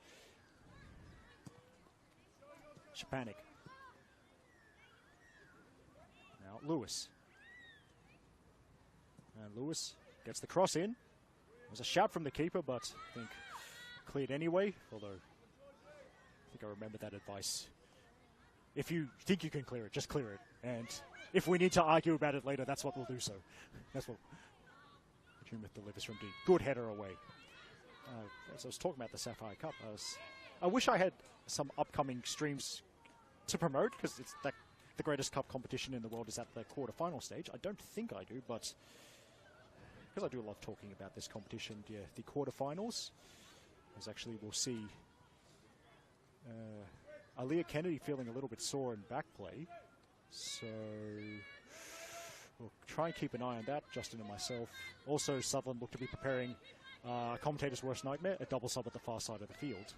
Shepanik. Now Lewis. And Lewis gets the cross in. It was a shout from the keeper, but I think cleared anyway. Although, I think I remember that advice. If you think you can clear it, just clear it. And if we need to argue about it later, that's what we'll do so. That's what Tumeth delivers from deep. Good header away. As I was talking about the Sapphire Cup, I wish I had some upcoming streams to promote, because it's the greatest cup competition in the world is at the quarterfinal stage. I don't think I do, but because I do love talking about this competition, yeah, the quarterfinals, as actually we'll see Aaliyah Kennedy feeling a little bit sore in back play, so we'll try and keep an eye on that, Justin and myself. Also, Sutherland look to be preparing commentator's worst nightmare, a double sub at the far side of the field.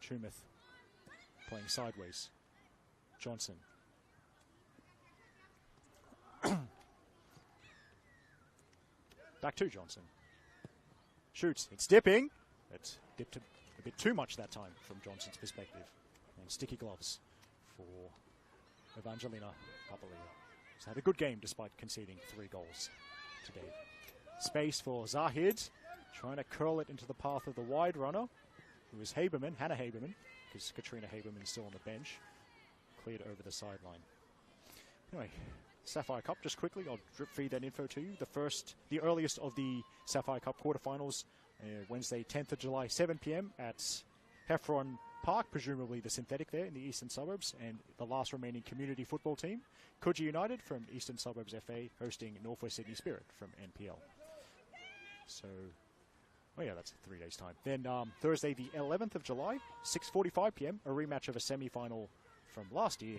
Tumeth playing sideways. Johnson. Back to Johnson. Shoots. It's dipping. It dipped a bit too much that time from Johnson's perspective. And sticky gloves for Evangelina Papalia. She's had a good game despite conceding 3 goals today. Space for Zahid. Trying to curl it into the path of the wide runner, who is Haberman, Hannah Haberman, because Katrina Haberman is still on the bench. Cleared over the sideline. Anyway, Sapphire Cup, just quickly, I'll drip feed that info to you. The earliest of the Sapphire Cup quarterfinals, Wednesday, 10th of July, 7 p.m. at Heffron Park, presumably the synthetic there in the eastern suburbs, and the last remaining community football team, Coogee United from Eastern Suburbs FA, hosting Northwest Sydney Spirit from NPL. So, oh yeah, that's 3 days' time. Then Thursday, the 11th of July, 6:45 p.m., a rematch of a semi-final from last year,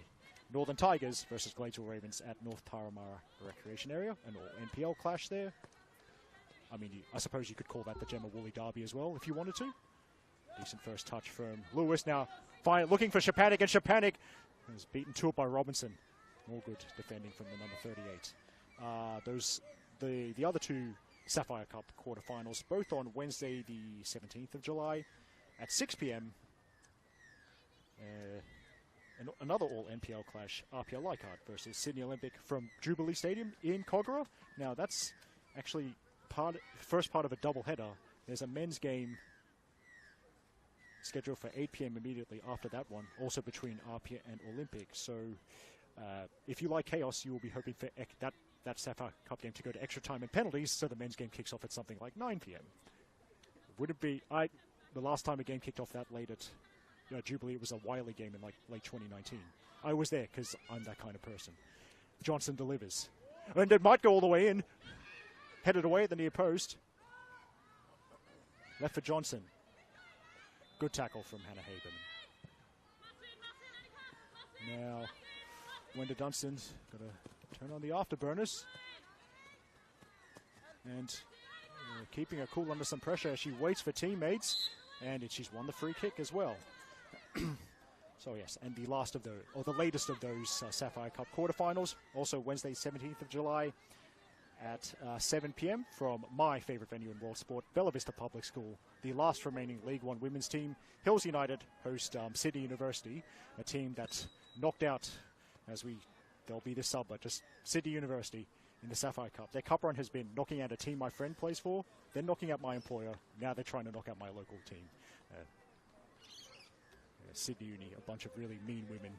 Northern Tigers versus Gladesville Ravens at North Taramara Recreation Area, an all-NPL clash there. I mean, I suppose you could call that the Gemma Woolley Derby as well, if you wanted to. Decent first touch from Lewis. Now, looking for Shepanik, and Shepanik is beaten to it by Robinson. All good defending from the number 38. The other 2 Sapphire Cup quarterfinals, both on Wednesday, the 17th of July, at 6 p.m. Another all-NPL clash, RPL Leichhardt versus Sydney Olympic from Jubilee Stadium in Kogarah. Now, that's actually first part of a double-header. There's a men's game scheduled for 8 p.m. immediately after that one, also between RPL and Olympic. So, if you like chaos, you will be hoping for that Sapphire Cup game to go to extra time and penalties, so the men's game kicks off at something like 9 p.m. Would it be... the last time a game kicked off that late at Jubilee, it was a Wiley game in late 2019. I was there because I'm that kind of person. Johnson delivers. And it might go all the way in. Headed away at the near post. Left for Johnson. Good tackle from Hannah Haberman. Now, Wenda Dunstan's got to turn on the afterburners. And keeping her cool under some pressure as she waits for teammates. And she's won the free kick as well. So yes, and the latest of those Sapphire Cup quarterfinals, also Wednesday, 17th of July at 7 p.m. from my favourite venue in world sport, Bella Vista Public School. The last remaining League One women's team, Hills United, host Sydney University, a team that knocked out, they'll be the sub, but just Sydney University in the Sapphire Cup. Their cup run has been knocking out a team my friend plays for, then knocking out my employer, now they're trying to knock out my local team. Sydney Uni, a bunch of really mean women,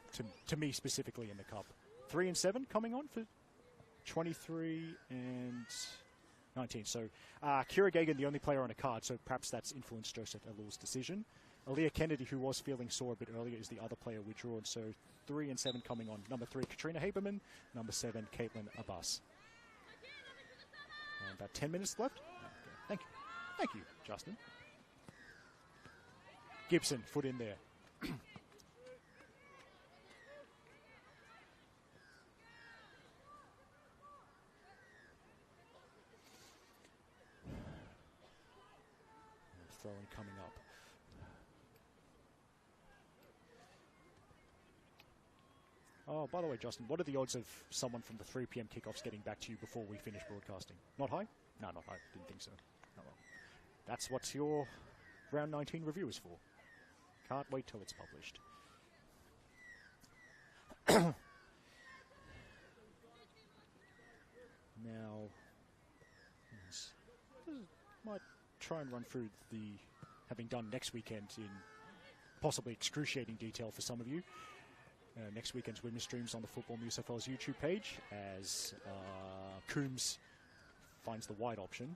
to me specifically in the cup. 3 and 7 coming on for 23 and 19. So Kira Gagan, the only player on a card, so perhaps that's influenced Joseph Elul's decision. Aaliyah Kennedy, who was feeling sore a bit earlier, is the other player withdrawn. So 3 and 7 coming on. Number 3, Katrina Haberman. Number 7, Caitlin Abbas. And about 10 minutes left. Okay. Thank you. Thank you, Justin. Gibson, foot in there. Throwing coming up. Oh, by the way, Justin, what are the odds of someone from the 3 p.m. kickoffs getting back to you before we finish broadcasting? Not high? No, not high. Didn't think so. Oh, well. That's what your round 19 review is for. Can't wait till it's published. Now, yes, might try and run through the having done next weekend in possibly excruciating detail for some of you. Next weekend's women's streams on the Football New South Wales YouTube page as Coombs finds the wide option.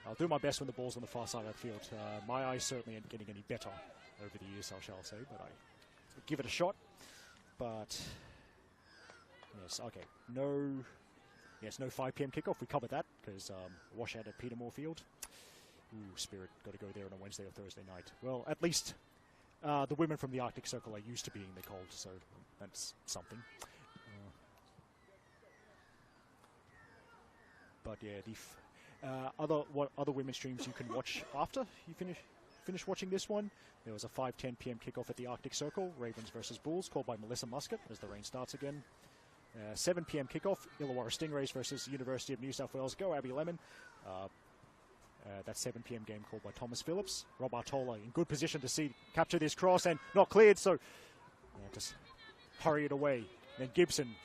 I'll do my best when the ball's on the far side of the field. My eyes certainly aren't getting any better over the years, I shall say, but I give it a shot. But yes, okay, no 5 p.m. kickoff. We covered that because washout at Petermore Field. Ooh, Spirit, got to go there on a Wednesday or Thursday night. Well, at least the women from the Arctic Circle are used to being the cold, so that's something. But yeah, the other women's streams you can watch after you finish watching this one. There was a 5:10 p.m. kickoff at the Arctic Circle, Ravens versus Bulls, called by Melissa Muscat as the rain starts again. 7 p.m. kickoff, Illawarra Stingrays versus University of New South Wales. Go Abby Lemon. That 7 p.m. game called by Thomas Phillips. Rob Artola in good position to capture this cross and not cleared, so just hurry it away. Then Gibson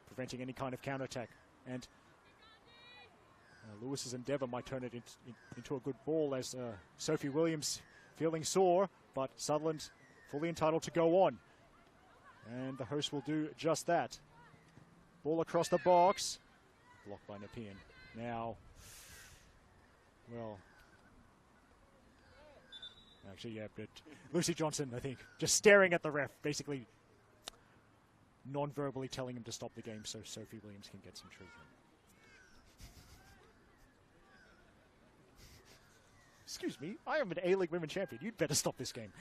preventing any kind of counterattack. And Lewis's endeavour might turn it into a good ball as Sophie Williams feeling sore, but Sutherland fully entitled to go on. And the host will do just that. Ball across the box. Blocked by Nepean. Now, well, actually, yeah, but Lucy Johnson, I think, just staring at the ref, basically non-verbally telling him to stop the game so Sophie Williams can get some treatment. Excuse me, I am an A-League Women Champion. You'd better stop this game.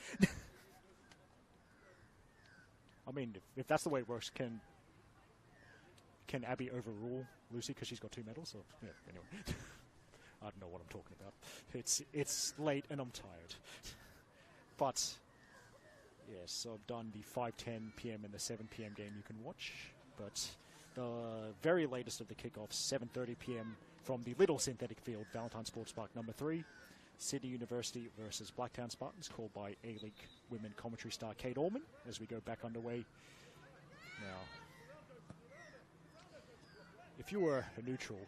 I mean, if that's the way it works, can Abby overrule Lucy because she's got 2 medals? Or, yeah, anyway. I don't know what I'm talking about. It's late and I'm tired. But, yes, so I've done the 5:10 p.m. and the 7 p.m. game you can watch. But the very latest of the kickoffs, 7:30 p.m. from the little synthetic field, Valentine Sports Park number 3. Sydney University versus Blacktown Spartans, called by A-League women commentary star Kate Allman, as we go back underway. Now, if you were a neutral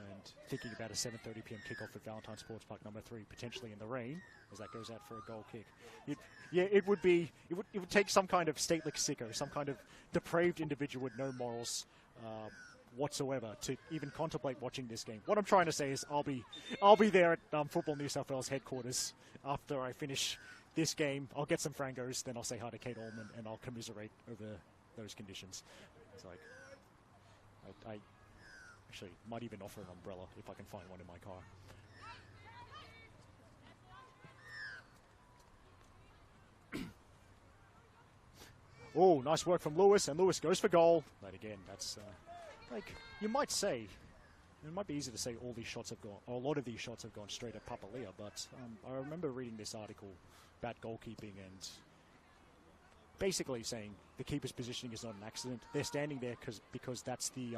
and thinking about a 7:30 p.m. kickoff at Valentine Sports Park number 3, potentially in the rain, as that goes out for a goal kick, it would take some kind of stateless sicko, some kind of depraved individual with no morals whatsoever to even contemplate watching this game. What I'm trying to say is I'll be there at Football New South Wales headquarters after I finish this game. I'll get some frangos, then I'll say hi to Kate Allman and I'll commiserate over those conditions. It's like I actually might even offer an umbrella if I can find one in my car. Oh, nice work from Lewis, and Lewis goes for goal. But again, that's like you might say, it might be easy to say all these shots have gone, or a lot of these shots have gone straight at Papalia, but I remember reading this article about goalkeeping and basically saying the keeper's positioning is not an accident. They're standing there because that's the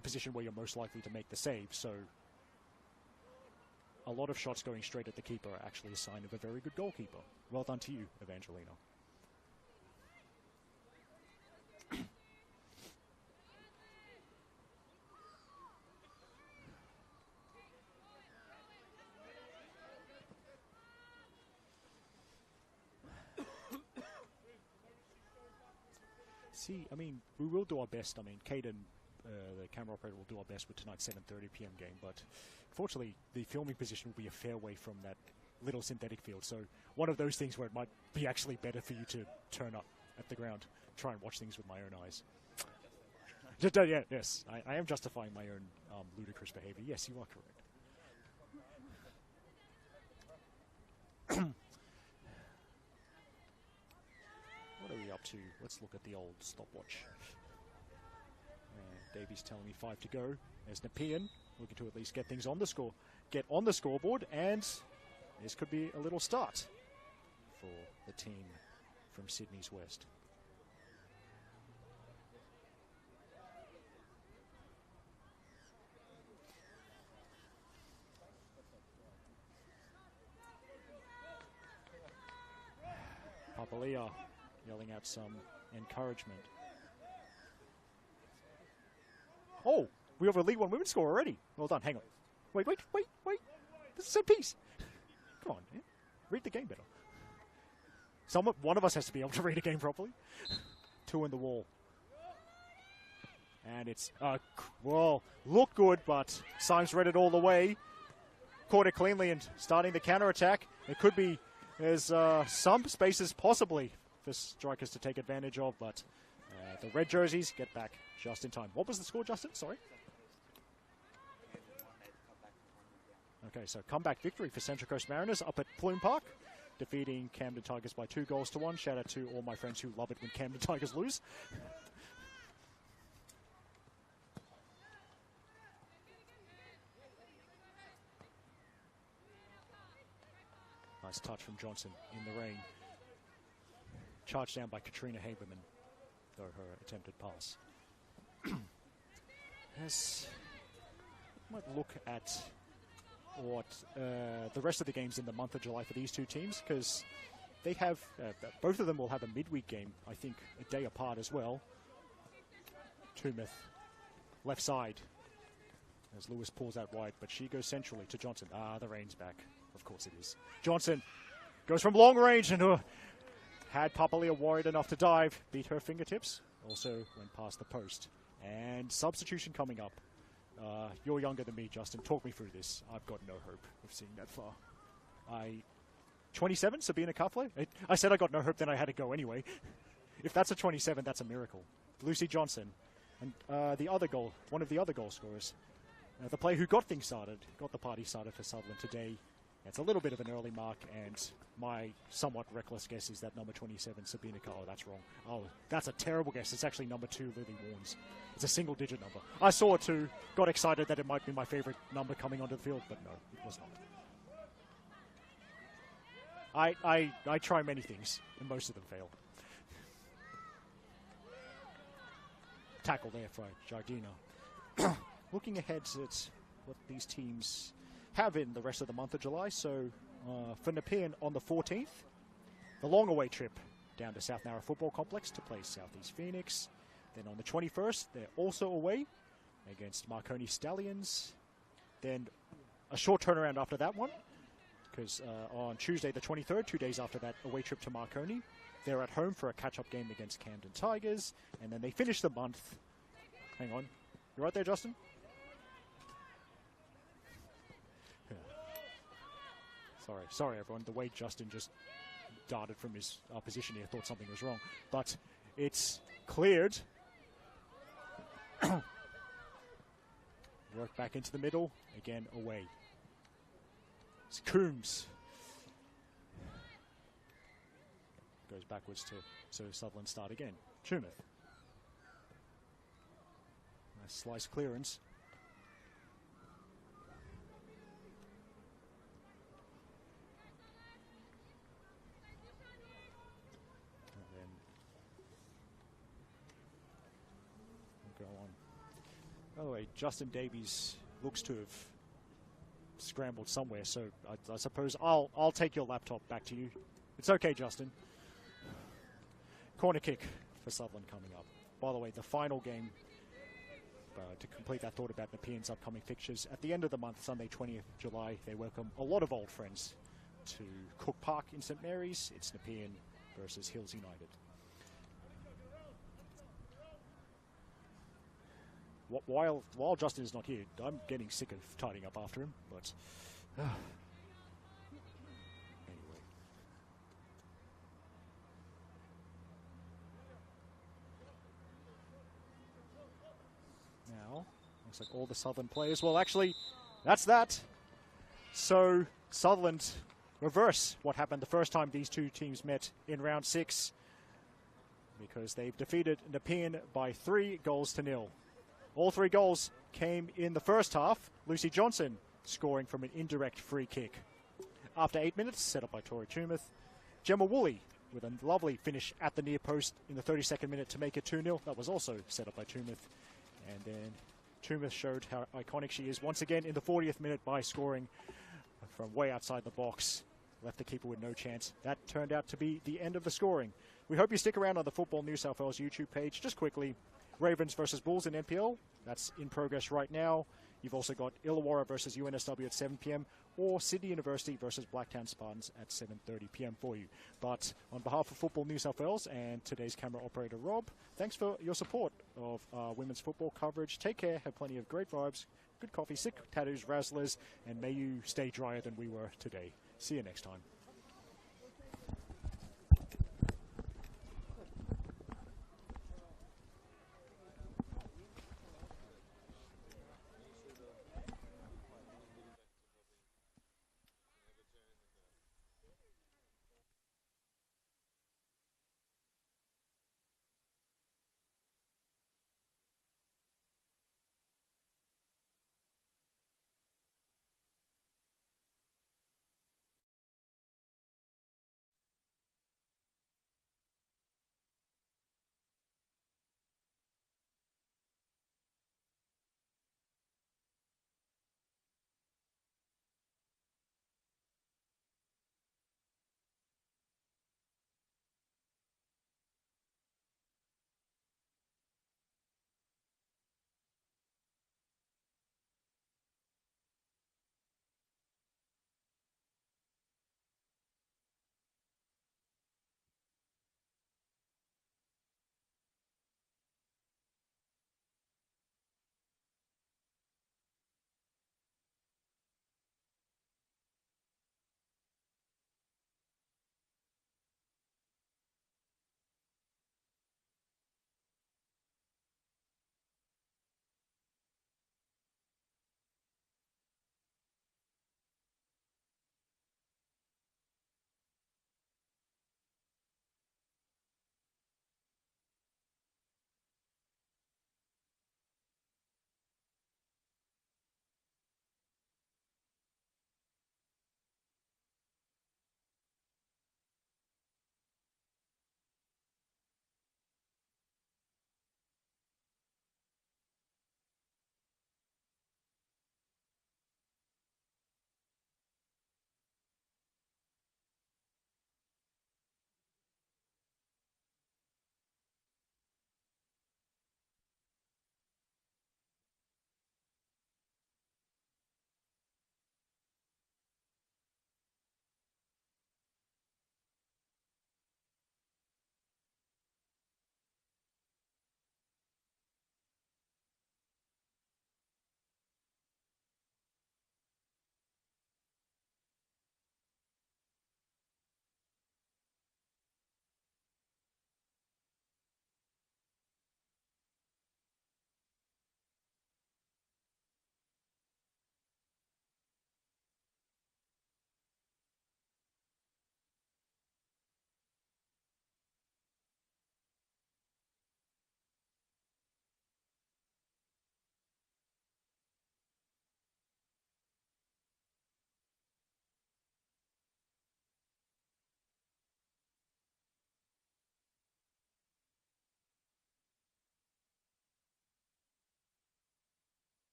position where you're most likely to make the save. So a lot of shots going straight at the keeper are actually a sign of a very good goalkeeper. Well done to you, Evangelina. See, I mean, we will do our best. I mean, Caden the camera operator will do our best with tonight's 7:30 p.m. game, but unfortunately the filming position will be a fair way from that little synthetic field. So one of those things where it might be actually better for you to turn up at the ground, try and watch things with my own eyes. Yeah, yes, I am justifying my own ludicrous behavior. Yes, you are correct. What are we up to? Let's look at the old stopwatch. Davies telling me 5 to go. There's Nepean looking to at least get things on the scoreboard, and this could be a little start for the team from Sydney's West. Papalia yelling out some encouragement. Oh, we have a League One women's score already. Well done. Hang on. Wait. This is a piece. Come on, man. Read the game better. One of us has to be able to read a game properly. 2 in the wall. And it's, well, look good, but Symes read it all the way. Caught it cleanly and starting the counter-attack. It could be, there's some spaces possibly for strikers to take advantage of, but the red jerseys get back just in time. What was the score, Justin? Sorry. Okay, so comeback victory for Central Coast Mariners up at Plume Park, defeating Camden Tigers by 2-1. Shout out to all my friends who love it when Camden Tigers lose. Nice touch from Johnson in the rain. Charged down by Katrina Haberman, though her attempted pass. Yes, might look at what the rest of the games in the month of July for these two teams, because they have both of them will have a midweek game, I think, a day apart as well. Tumeth, left side, as Lewis pulls out wide, but she goes centrally to Johnson. The rain's back. Of course it is. Johnson goes from long range and had Papalia worried enough to dive, beat her fingertips, also went past the post. And substitution coming up. You're younger than me, Justin. Talk me through this. I've got no hope of seeing that far. 27, Sabina Kafle? I said I got no hope, then I had to go anyway. If that's a 27, that's a miracle. Lucy Johnson. And the other goal, one of the other goal scorers. The player who got things started, got the party started for Sutherland today. It's a little bit of an early mark, and my somewhat reckless guess is that number 27, Sabina Kafle. Oh, that's wrong. Oh, that's a terrible guess. It's actually number 2, Lily Warnes. It's a single-digit number. I saw it too, got excited that it might be my favorite number coming onto the field, but no, it was not. I try many things, and most of them fail. Tackle there for Jardina. Looking ahead at what these teams have in the rest of the month of July. So for Nepean on the 14th, the long away trip down to South Narra Football Complex to play Southeast Phoenix. Then on the 21st, they're also away against Marconi Stallions. Then a short turnaround after that one, because on Tuesday the 23rd, 2 days after that away trip to Marconi, they're at home for a catch-up game against Camden Tigers. And then they finish the month. Hang on. You right there, Justin? Sorry, everyone. The way Justin just darted from his position here, thought something was wrong. But it's cleared. Work back into the middle. Again, away. It's Coombs. Goes backwards so Sutherland start again. Tumeth. Nice slice clearance. By the way, Justin Davies looks to have scrambled somewhere, so I suppose I'll take your laptop back to you. It's okay, Justin. Corner kick for Sutherland coming up. By the way, the final game, to complete that thought about Nepean's upcoming fixtures, at the end of the month, Sunday 20th July, they welcome a lot of old friends to Cook Park in St Mary's. It's Nepean versus Hills United. while Justin is not here, I'm getting sick of tidying up after him, but anyway. Now, looks like all the Southern players, well actually, that's that. So, Sutherland reverse what happened the first time these two teams met in round 6, because they've defeated Nepean by 3-0. All 3 goals came in the first half. Lucy Johnson scoring from an indirect free kick. After 8 minutes, set up by Tori Tumeth, Gemma Woolley with a lovely finish at the near post in the 32nd minute to make it 2-0. That was also set up by Tumeth. And then Tumeth showed how iconic she is once again in the 40th minute by scoring from way outside the box. Left the keeper with no chance. That turned out to be the end of the scoring. We hope you stick around on the Football New South Wales YouTube page. Just quickly, Ravens versus Bulls in NPL. That's in progress right now. You've also got Illawarra versus UNSW at 7 p.m. or Sydney University versus Blacktown Spartans at 7:30 p.m. for you. But on behalf of Football New South Wales and today's camera operator Rob, thanks for your support of women's football coverage. Take care, have plenty of great vibes, good coffee, sick tattoos, razzlers, and may you stay drier than we were today. See you next time.